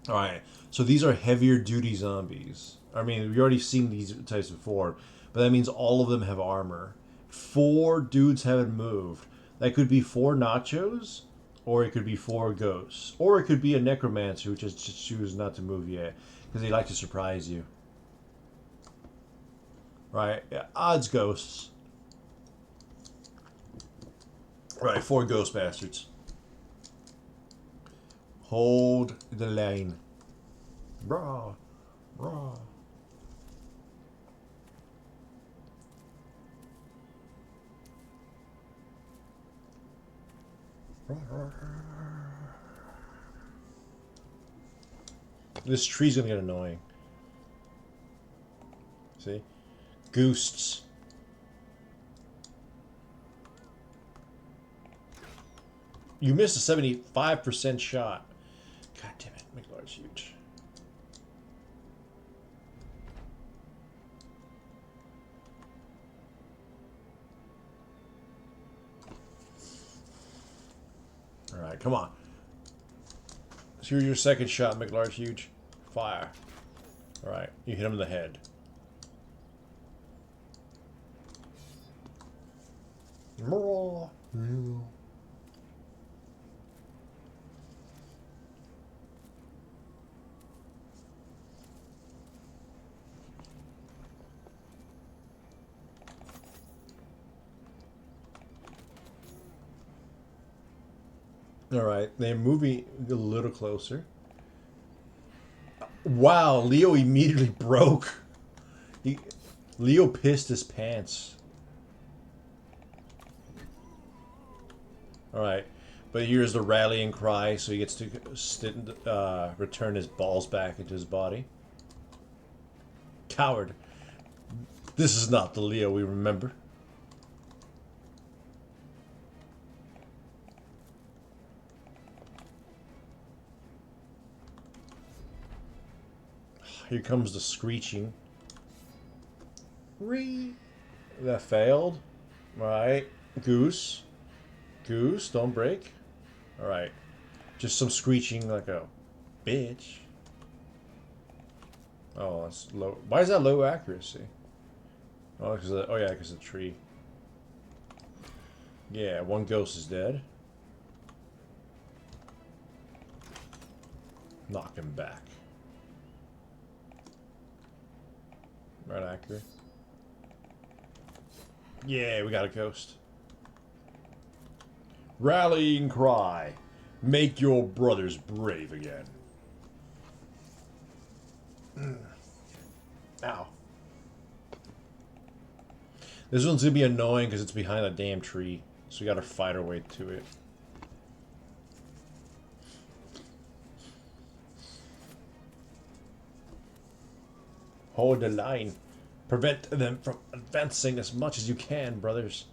Alright, so these are heavier duty zombies. I mean, we've already seen these types before, but that means all of them have armor. 4 dudes haven't moved. That could be 4 nachos, or it could be 4 ghosts. Or it could be a necromancer who just chooses not to move yet, because they like to surprise you. Right, yeah, odds ghosts. Right, 4 ghost bastards. Hold the line. Raw. Raw. This tree's gonna get annoying. See? Ghosts. You missed a 75% shot. God damn it, McLaurin's huge. Alright, come on. So here's your second shot, McLaurin's huge. Fire. Alright, you hit him in the head. More. Alright, they're moving a little closer. Wow, Leo immediately broke. Leo pissed his pants. Alright, but here's the rallying cry, so he gets to return his balls back into his body. Coward. This is not the Leo we remember. Here comes the screeching. That failed. Alright. Goose. Goose, don't break. Alright. Just some screeching like a bitch. Oh, that's low. Why is that low accuracy? Oh, yeah, because of the tree. Yeah, 1 ghost is dead. Knock him back. Right accurate. Yeah, we got a ghost. Rallying cry. Make your brothers brave again. Ow. This one's gonna be annoying because it's behind a damn tree. So we gotta fight our way to it. Hold the line. Prevent them from advancing as much as you can, brothers.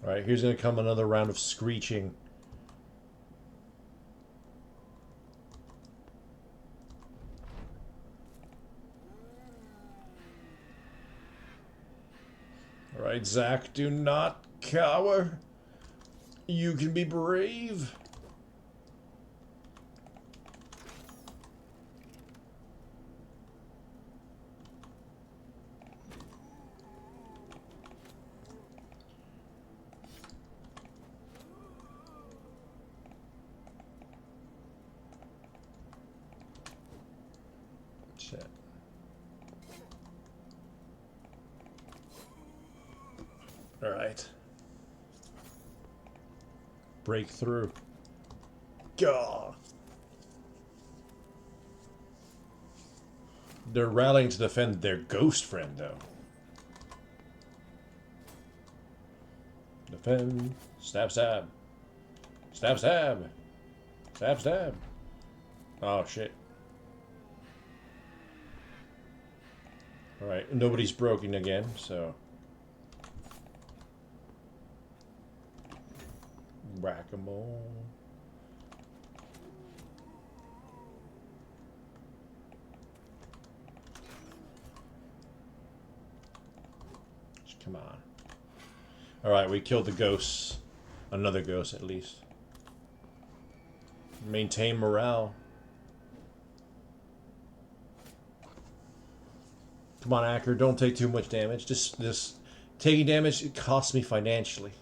Alright, here's gonna come another round of screeching. Alright, Zach, do not cower. You can be brave. Shit. Alright. Break through. Gah! They're rallying to defend their ghost friend, though. Defend. Stab, stab. Stab, stab. Stab, stab. Oh, shit. Alright, nobody's broken again, so... Whack-a-mole. Come on. Alright, we killed the ghosts. Another ghost, at least. Maintain morale. Come on, Acker, don't take too much damage. Just taking damage, it costs me financially.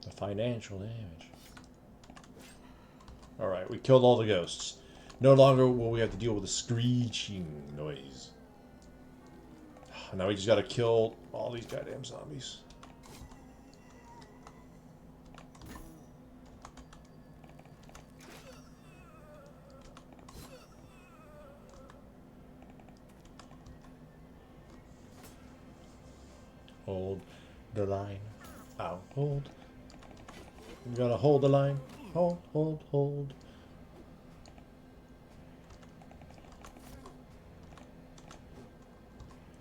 The financial damage. Alright, we killed all the ghosts. No longer will we have to deal with the screeching noise. Now we just gotta kill all these goddamn zombies. Hold the line. Ow, hold. We gotta hold the line. Hold, hold, hold.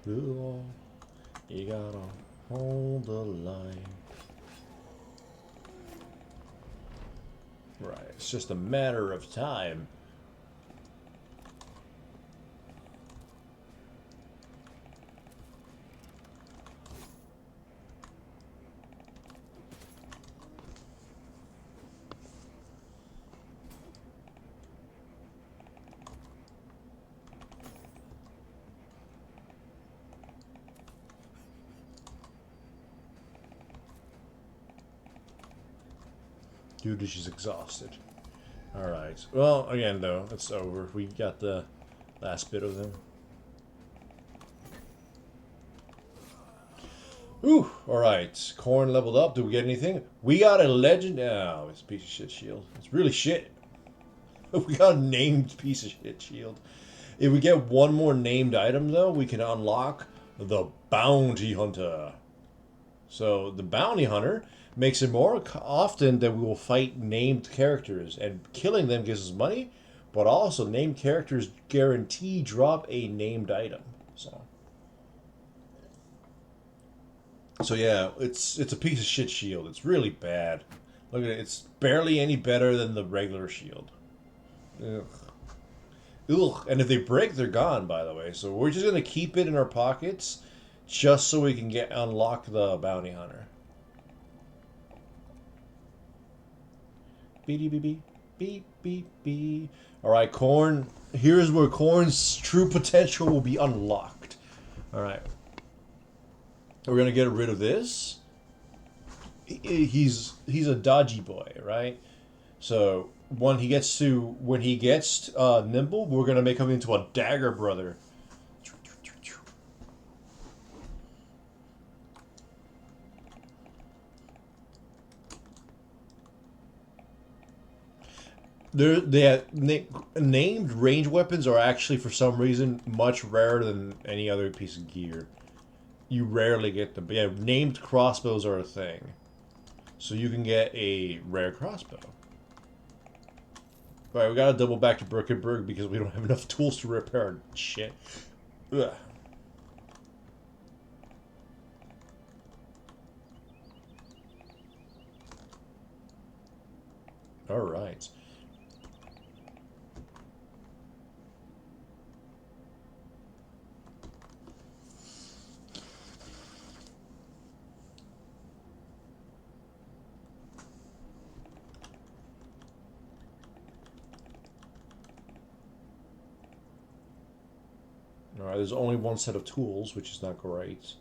Ooh, you gotta hold the line. Right, it's just a matter of time. Dude, she's exhausted. Alright. Well, again, though, it's over. We got the last bit of them. Ooh, alright. Corn leveled up. Did we get anything? We got a legend. Oh, it's a piece of shit shield. It's really shit. We got a named piece of shit shield. If we get one more named item, though, we can unlock the Bounty Hunter. So, the Bounty Hunter makes it more often that we will fight named characters, and killing them gives us money, but also named characters guarantee drop a named item. So yeah, it's a piece of shit shield. It's really bad. Look at it. It's barely any better than the regular shield. Ugh. Ugh. And if they break, they're gone, by the way. So we're just gonna keep it in our pockets just so we can unlock the Bounty Hunter. Beep beep beep beep beep beep. All right, Corn. Here's where Corn's true potential will be unlocked. All right, we're gonna get rid of this. He's a dodgy boy, right? So when he gets nimble, we're gonna make him into a dagger brother. Named range weapons are actually, for some reason, much rarer than any other piece of gear. You rarely get them. But yeah, named crossbows are a thing. So you can get a rare crossbow. Alright, we gotta double back to Birkenberg because we don't have enough tools to repair our shit. Ugh. Alright. Alright, there's only one set of tools, which is not great.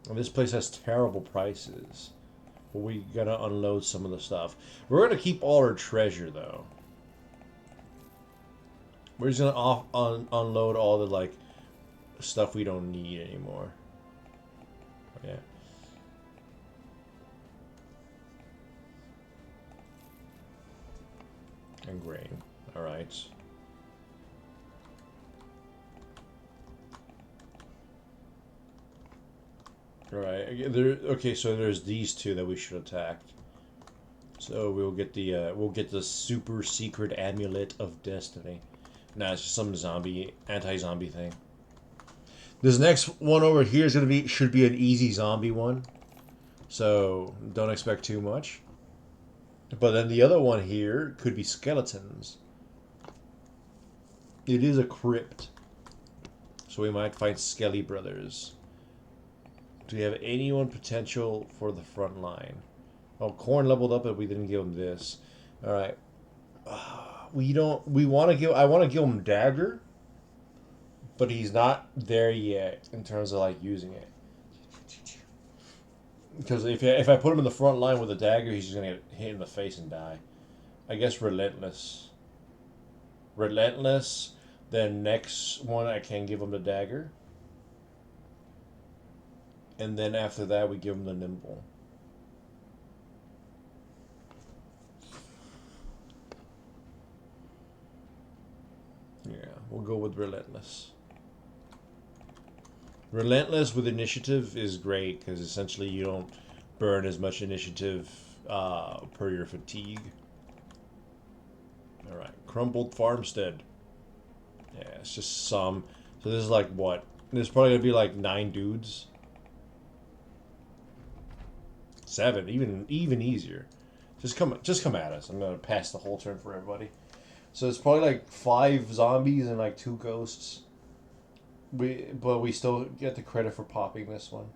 And this place has terrible prices. But we gotta unload some of the stuff. We're gonna keep all our treasure, though. We're just gonna unload all the, like, stuff we don't need anymore. Yeah. And grain. Alright. Alright, okay, so there's these two that we should attack. So we'll get the super secret amulet of destiny. Nah, it's just some anti-zombie thing. This next one over here is should be an easy zombie one, so don't expect too much. But then the other one here could be skeletons. It is a crypt, so we might find Skelly Brothers. Do we have anyone potential for the front line? Oh, Corn leveled up, but we didn't give him this. All right. We don't. We want to give. I want to give him Dagger, but he's not there yet in terms of like using it. Because if I put him in the front line with a dagger, he's just gonna get hit in the face and die. I guess Relentless. Relentless. Then next one I can give him the dagger. And then after that we give him the nimble. Yeah, we'll go with Relentless. Relentless with initiative is great because essentially you don't burn as much initiative per your fatigue. Alright, Crumbled Farmstead. Yeah, it's just some. So this is like what? There's probably gonna be like 9 dudes. 7, even easier. Just come at us. I'm gonna pass the whole turn for everybody. So it's probably like 5 zombies and like 2 ghosts. But we still get the credit for popping this one.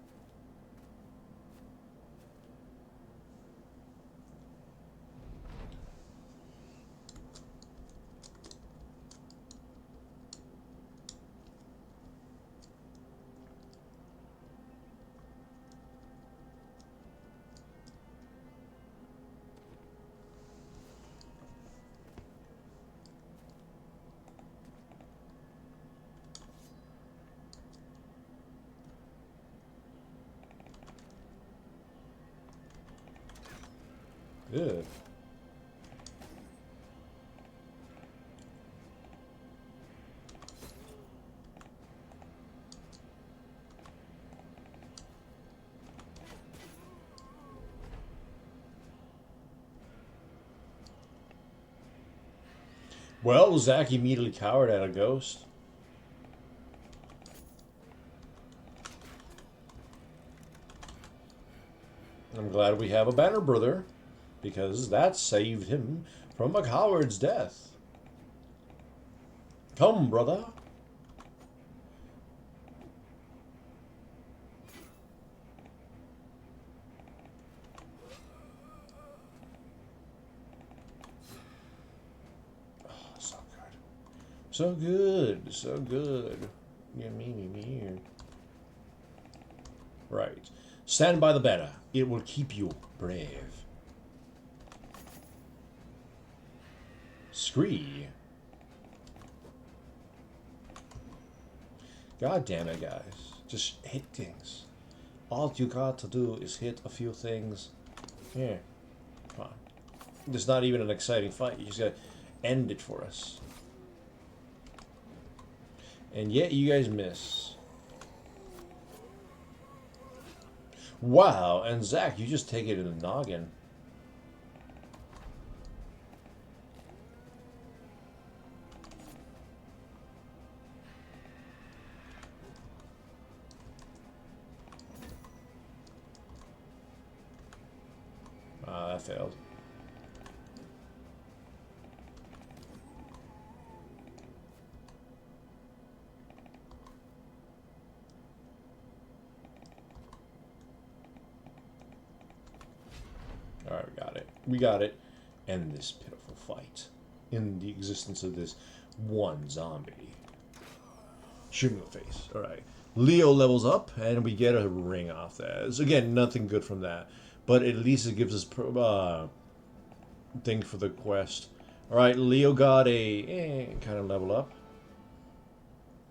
Good. Well, Zach immediately cowered at a ghost. I'm glad we have a Banner Brother, because that saved him from a coward's death. Come, brother. Oh, so good. So good. So good. Yeah, me. Right. Stand by the banner. It will keep you brave. Scree. God damn it, guys. Just hit things. All you got to do is hit a few things. Here. Come on. It's not even an exciting fight. You just gotta end it for us. And yet you guys miss. Wow, and Zach, you just take it in the noggin. That failed. Alright, we got it. We got it. End this pitiful fight. In the existence of this one zombie. Shoot him in the face. Alright. Leo levels up, and we get a ring off that. So again, nothing good from that. But at least it gives us thing for the quest. Alright, Leo got a kind of level up.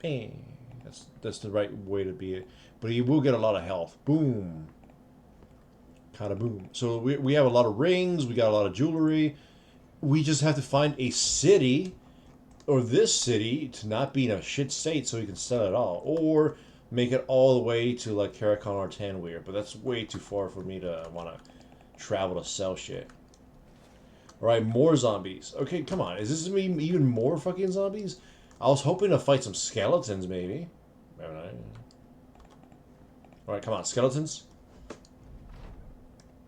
That's the right way to be it. But he will get a lot of health. Boom. Kind of boom. So we have a lot of rings. We got a lot of jewelry. We just have to find a city, or this city, to not be in a shit state so we can sell it all. Or make it all the way to like Karakon or Tanweir. But that's way too far for me to want to travel to sell shit. Alright, more zombies. Okay, come on. Is this even more fucking zombies? I was hoping to fight some skeletons, maybe. Alright, come on, skeletons.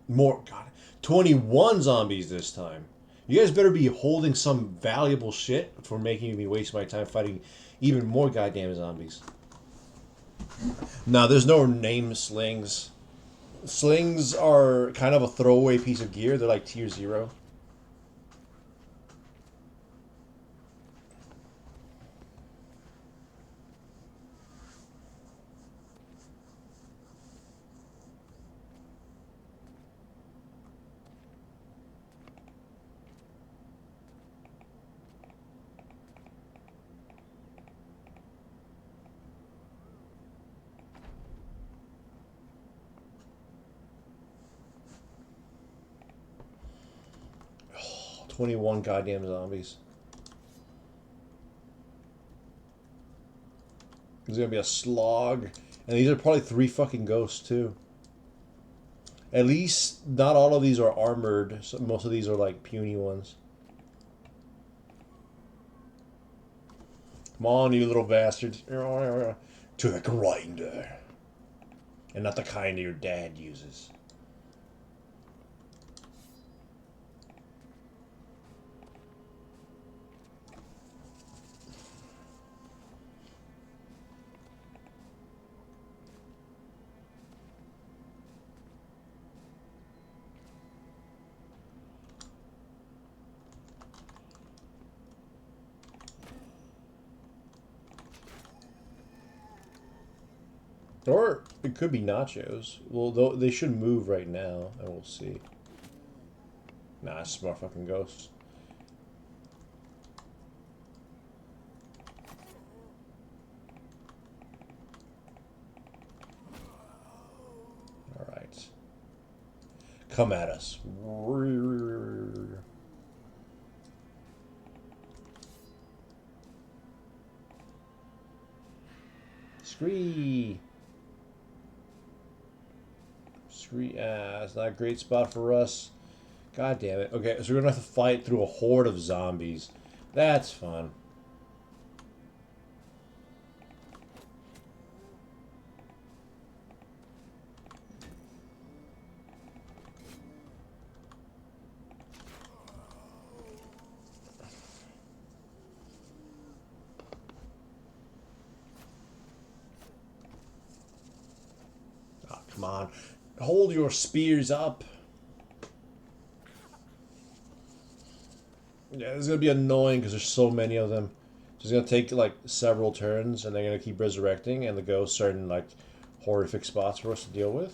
More, God, 21 zombies this time. You guys better be holding some valuable shit for making me waste my time fighting even more goddamn zombies. No, there's no name slings. Slings are kind of a throwaway piece of gear. They're like tier 0. Oh, 21 goddamn zombies. There's gonna be a slog. And these are probably 3 fucking ghosts, too. At least, not all of these are armored. So most of these are, like, puny ones. Come on, you little bastards. To the grinder. And not the kind your dad uses. Or it could be nachos. Well, they should move right now, and we'll see. Nah, it's more fucking ghosts. Alright. Come at us. Scree! It's not a great spot for us. God damn it. Okay, so we're gonna have to fight through a horde of zombies. That's fun. Oh, come on. Hold your spears up. Yeah, it's gonna be annoying because there's so many of them. So it's gonna take like several turns, and they're gonna keep resurrecting, and the ghosts are in like horrific spots for us to deal with.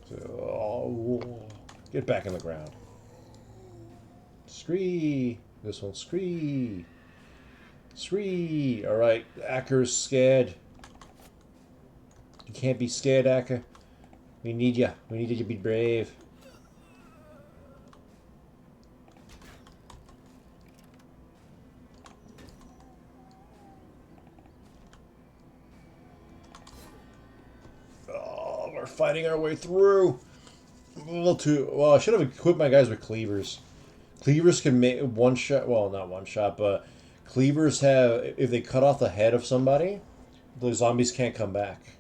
So, oh, get back in the ground. Scree! This one, scree! Scree! Alright, Acker's scared. You can't be scared, Acker. We need ya. We need you to be brave. Oh, we're fighting our way through. A little too... Well, I should have equipped my guys with cleavers. Cleavers can make one shot... Well, not one shot, but... Cleavers have... If they cut off the head of somebody, the zombies can't come back.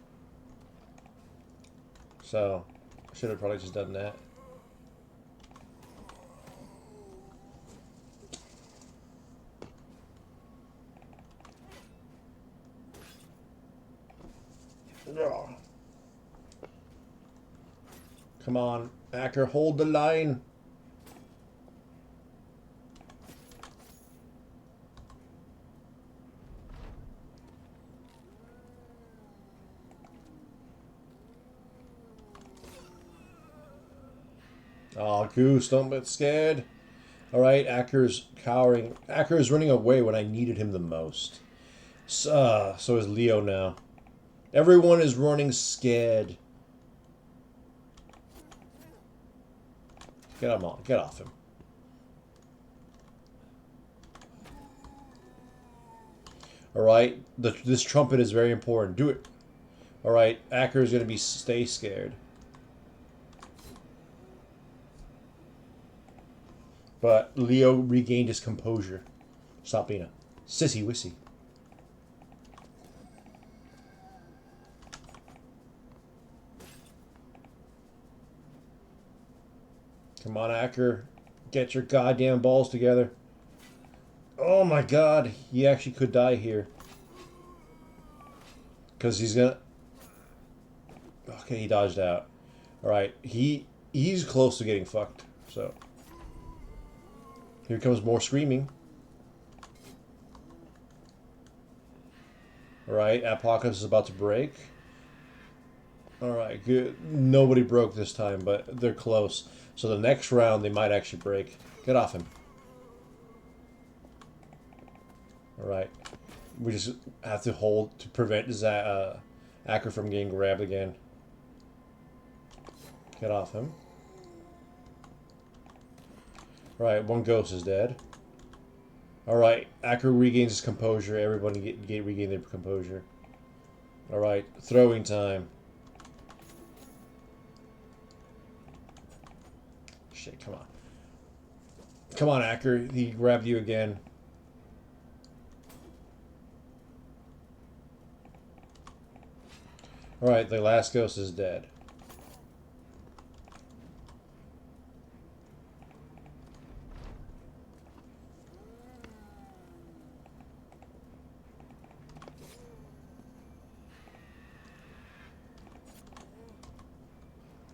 So, I should have probably just done that. Come on, Acker, hold the line. Oh, Goose, don't get scared. Alright, Acker's cowering. Acker is running away when I needed him the most. So is Leo now. Everyone is running scared. Get him on. Get off him. Alright? This trumpet is very important. Do it. Alright, Acker is going to stay scared. But Leo regained his composure. Stop being a sissy wissy. Come on, Acker. Get your goddamn balls together. Oh my god. He actually could die here. Because he's gonna... Okay, he dodged out. Alright, he's close to getting fucked. So... Here comes more screaming. Alright, Apocalypse is about to break. Alright, good. Nobody broke this time, but they're close. So the next round, they might actually break. Get off him. Alright. We just have to hold to prevent Acker from getting grabbed again. Get off him. Alright, one ghost is dead. Alright, Acker regains his composure. Everybody regain their composure. Alright, throwing time. Shit, come on. Come on, Acker. He grabbed you again. Alright, the last ghost is dead.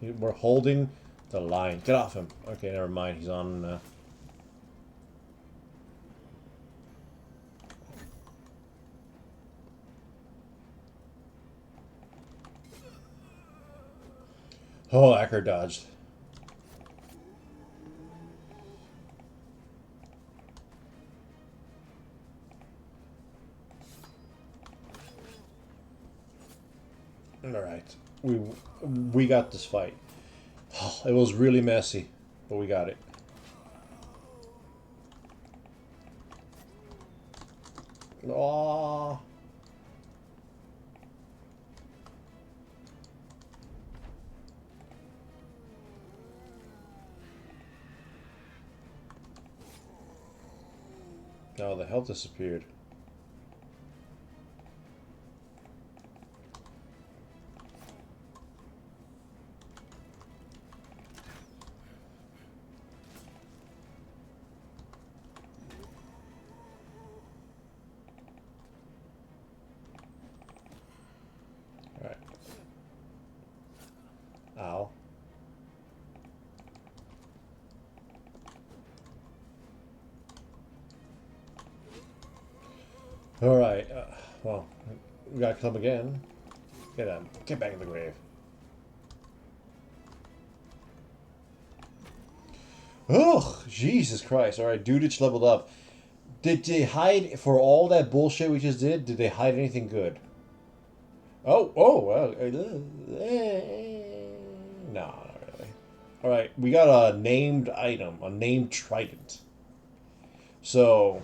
We're holding the line. Get off him. Okay, never mind. He's on... Oh, Acker dodged. Alright. We got this fight. Oh, it was really messy, but we got it. Aww. Oh, the health disappeared. Alright. Ow. Alright, well, we gotta come again. Get back in the grave. Oh, Jesus Christ. Alright, Dudich leveled up. Did they hide, for all that bullshit we just did they hide anything good? Oh, well, no, not really. Alright, we got a named item, a named trident. So,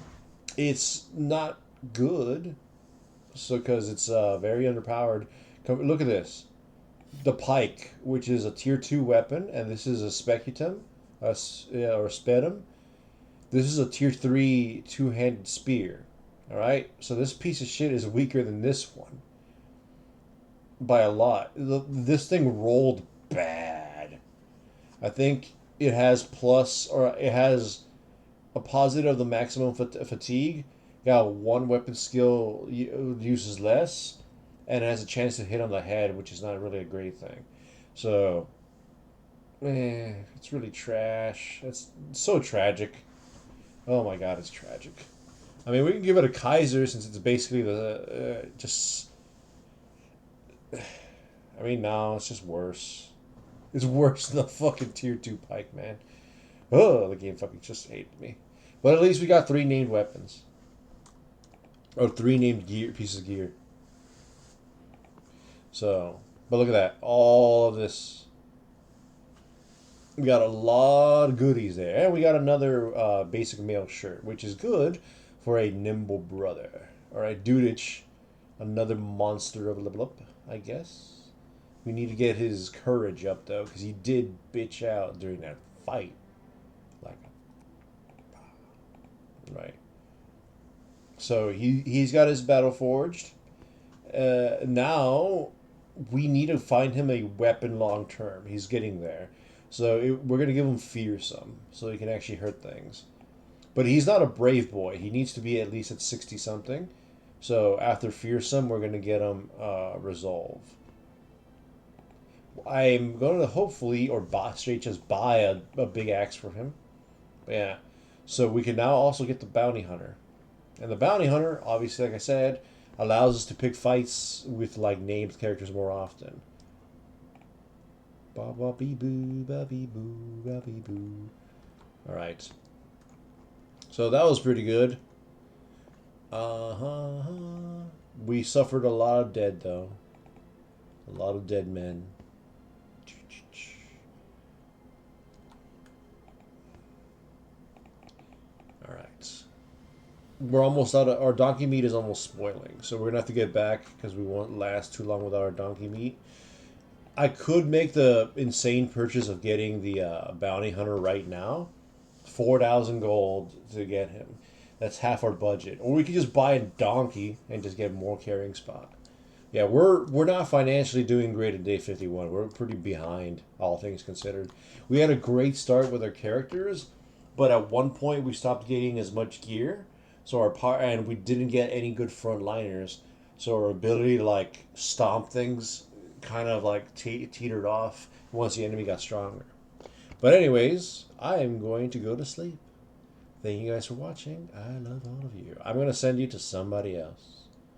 it's not good, so because it's very underpowered. Look at this. The pike, which is a tier 2 weapon, and this is a specutum, or spedum. This is a tier 3 two-handed spear. Alright? So this piece of shit is weaker than this one. By a lot. This thing rolled bad. I think it has it has a positive of the maximum fatigue. Got one weapon skill uses less, and it has a chance to hit on the head, which is not really a great thing. So, it's really trash. It's so tragic. Oh my god, it's tragic. I mean, we can give it a Kaiser since it's basically the just. I mean, no, it's just worse. It's worse than the fucking tier 2 pike, man. Oh, the game fucking just hated me. But at least we got 3 named weapons. Or 3 named pieces of gear. So, but look at that. All of this. We got a lot of goodies there. And we got another basic male shirt, which is good for a nimble brother. Alright, Dudich, another monster of level up, I guess. We need to get his courage up, though, because he did bitch out during that fight. Like, right. So he's got his battle forged. Now we need to find him a weapon long term. He's getting there. So we're going to give him fearsome so he can actually hurt things. But he's not a brave boy. He needs to be at least at 60 something. So after fearsome, we're going to get him resolve. I'm going to hopefully, or straight just buy a big axe for him. Yeah. So we can now also get the bounty hunter. And the bounty hunter, obviously, like I said, allows us to pick fights with like named characters more often. Ba ba bee boo, ba bee boo, ba bee boo. All right. So that was pretty good. Uh-huh. We suffered a lot of dead though. A lot of dead men. All right. We're almost out of our donkey meat is almost spoiling, so we're gonna have to get back because we won't last too long without our donkey meat. I could make the insane purchase of getting the bounty hunter right now, 4,000 gold to get him. That's half our budget, or we could just buy a donkey and just get more carrying spot. Yeah, we're not financially doing great at day 51. We're pretty behind, all things considered. We had a great start with our characters, but at one point we stopped getting as much gear, so and we didn't get any good frontliners, so our ability to like stomp things kind of like teetered off once the enemy got stronger. But anyways, I am going to go to sleep. Thank you guys for watching. I love all of you. I'm going to send you to somebody else.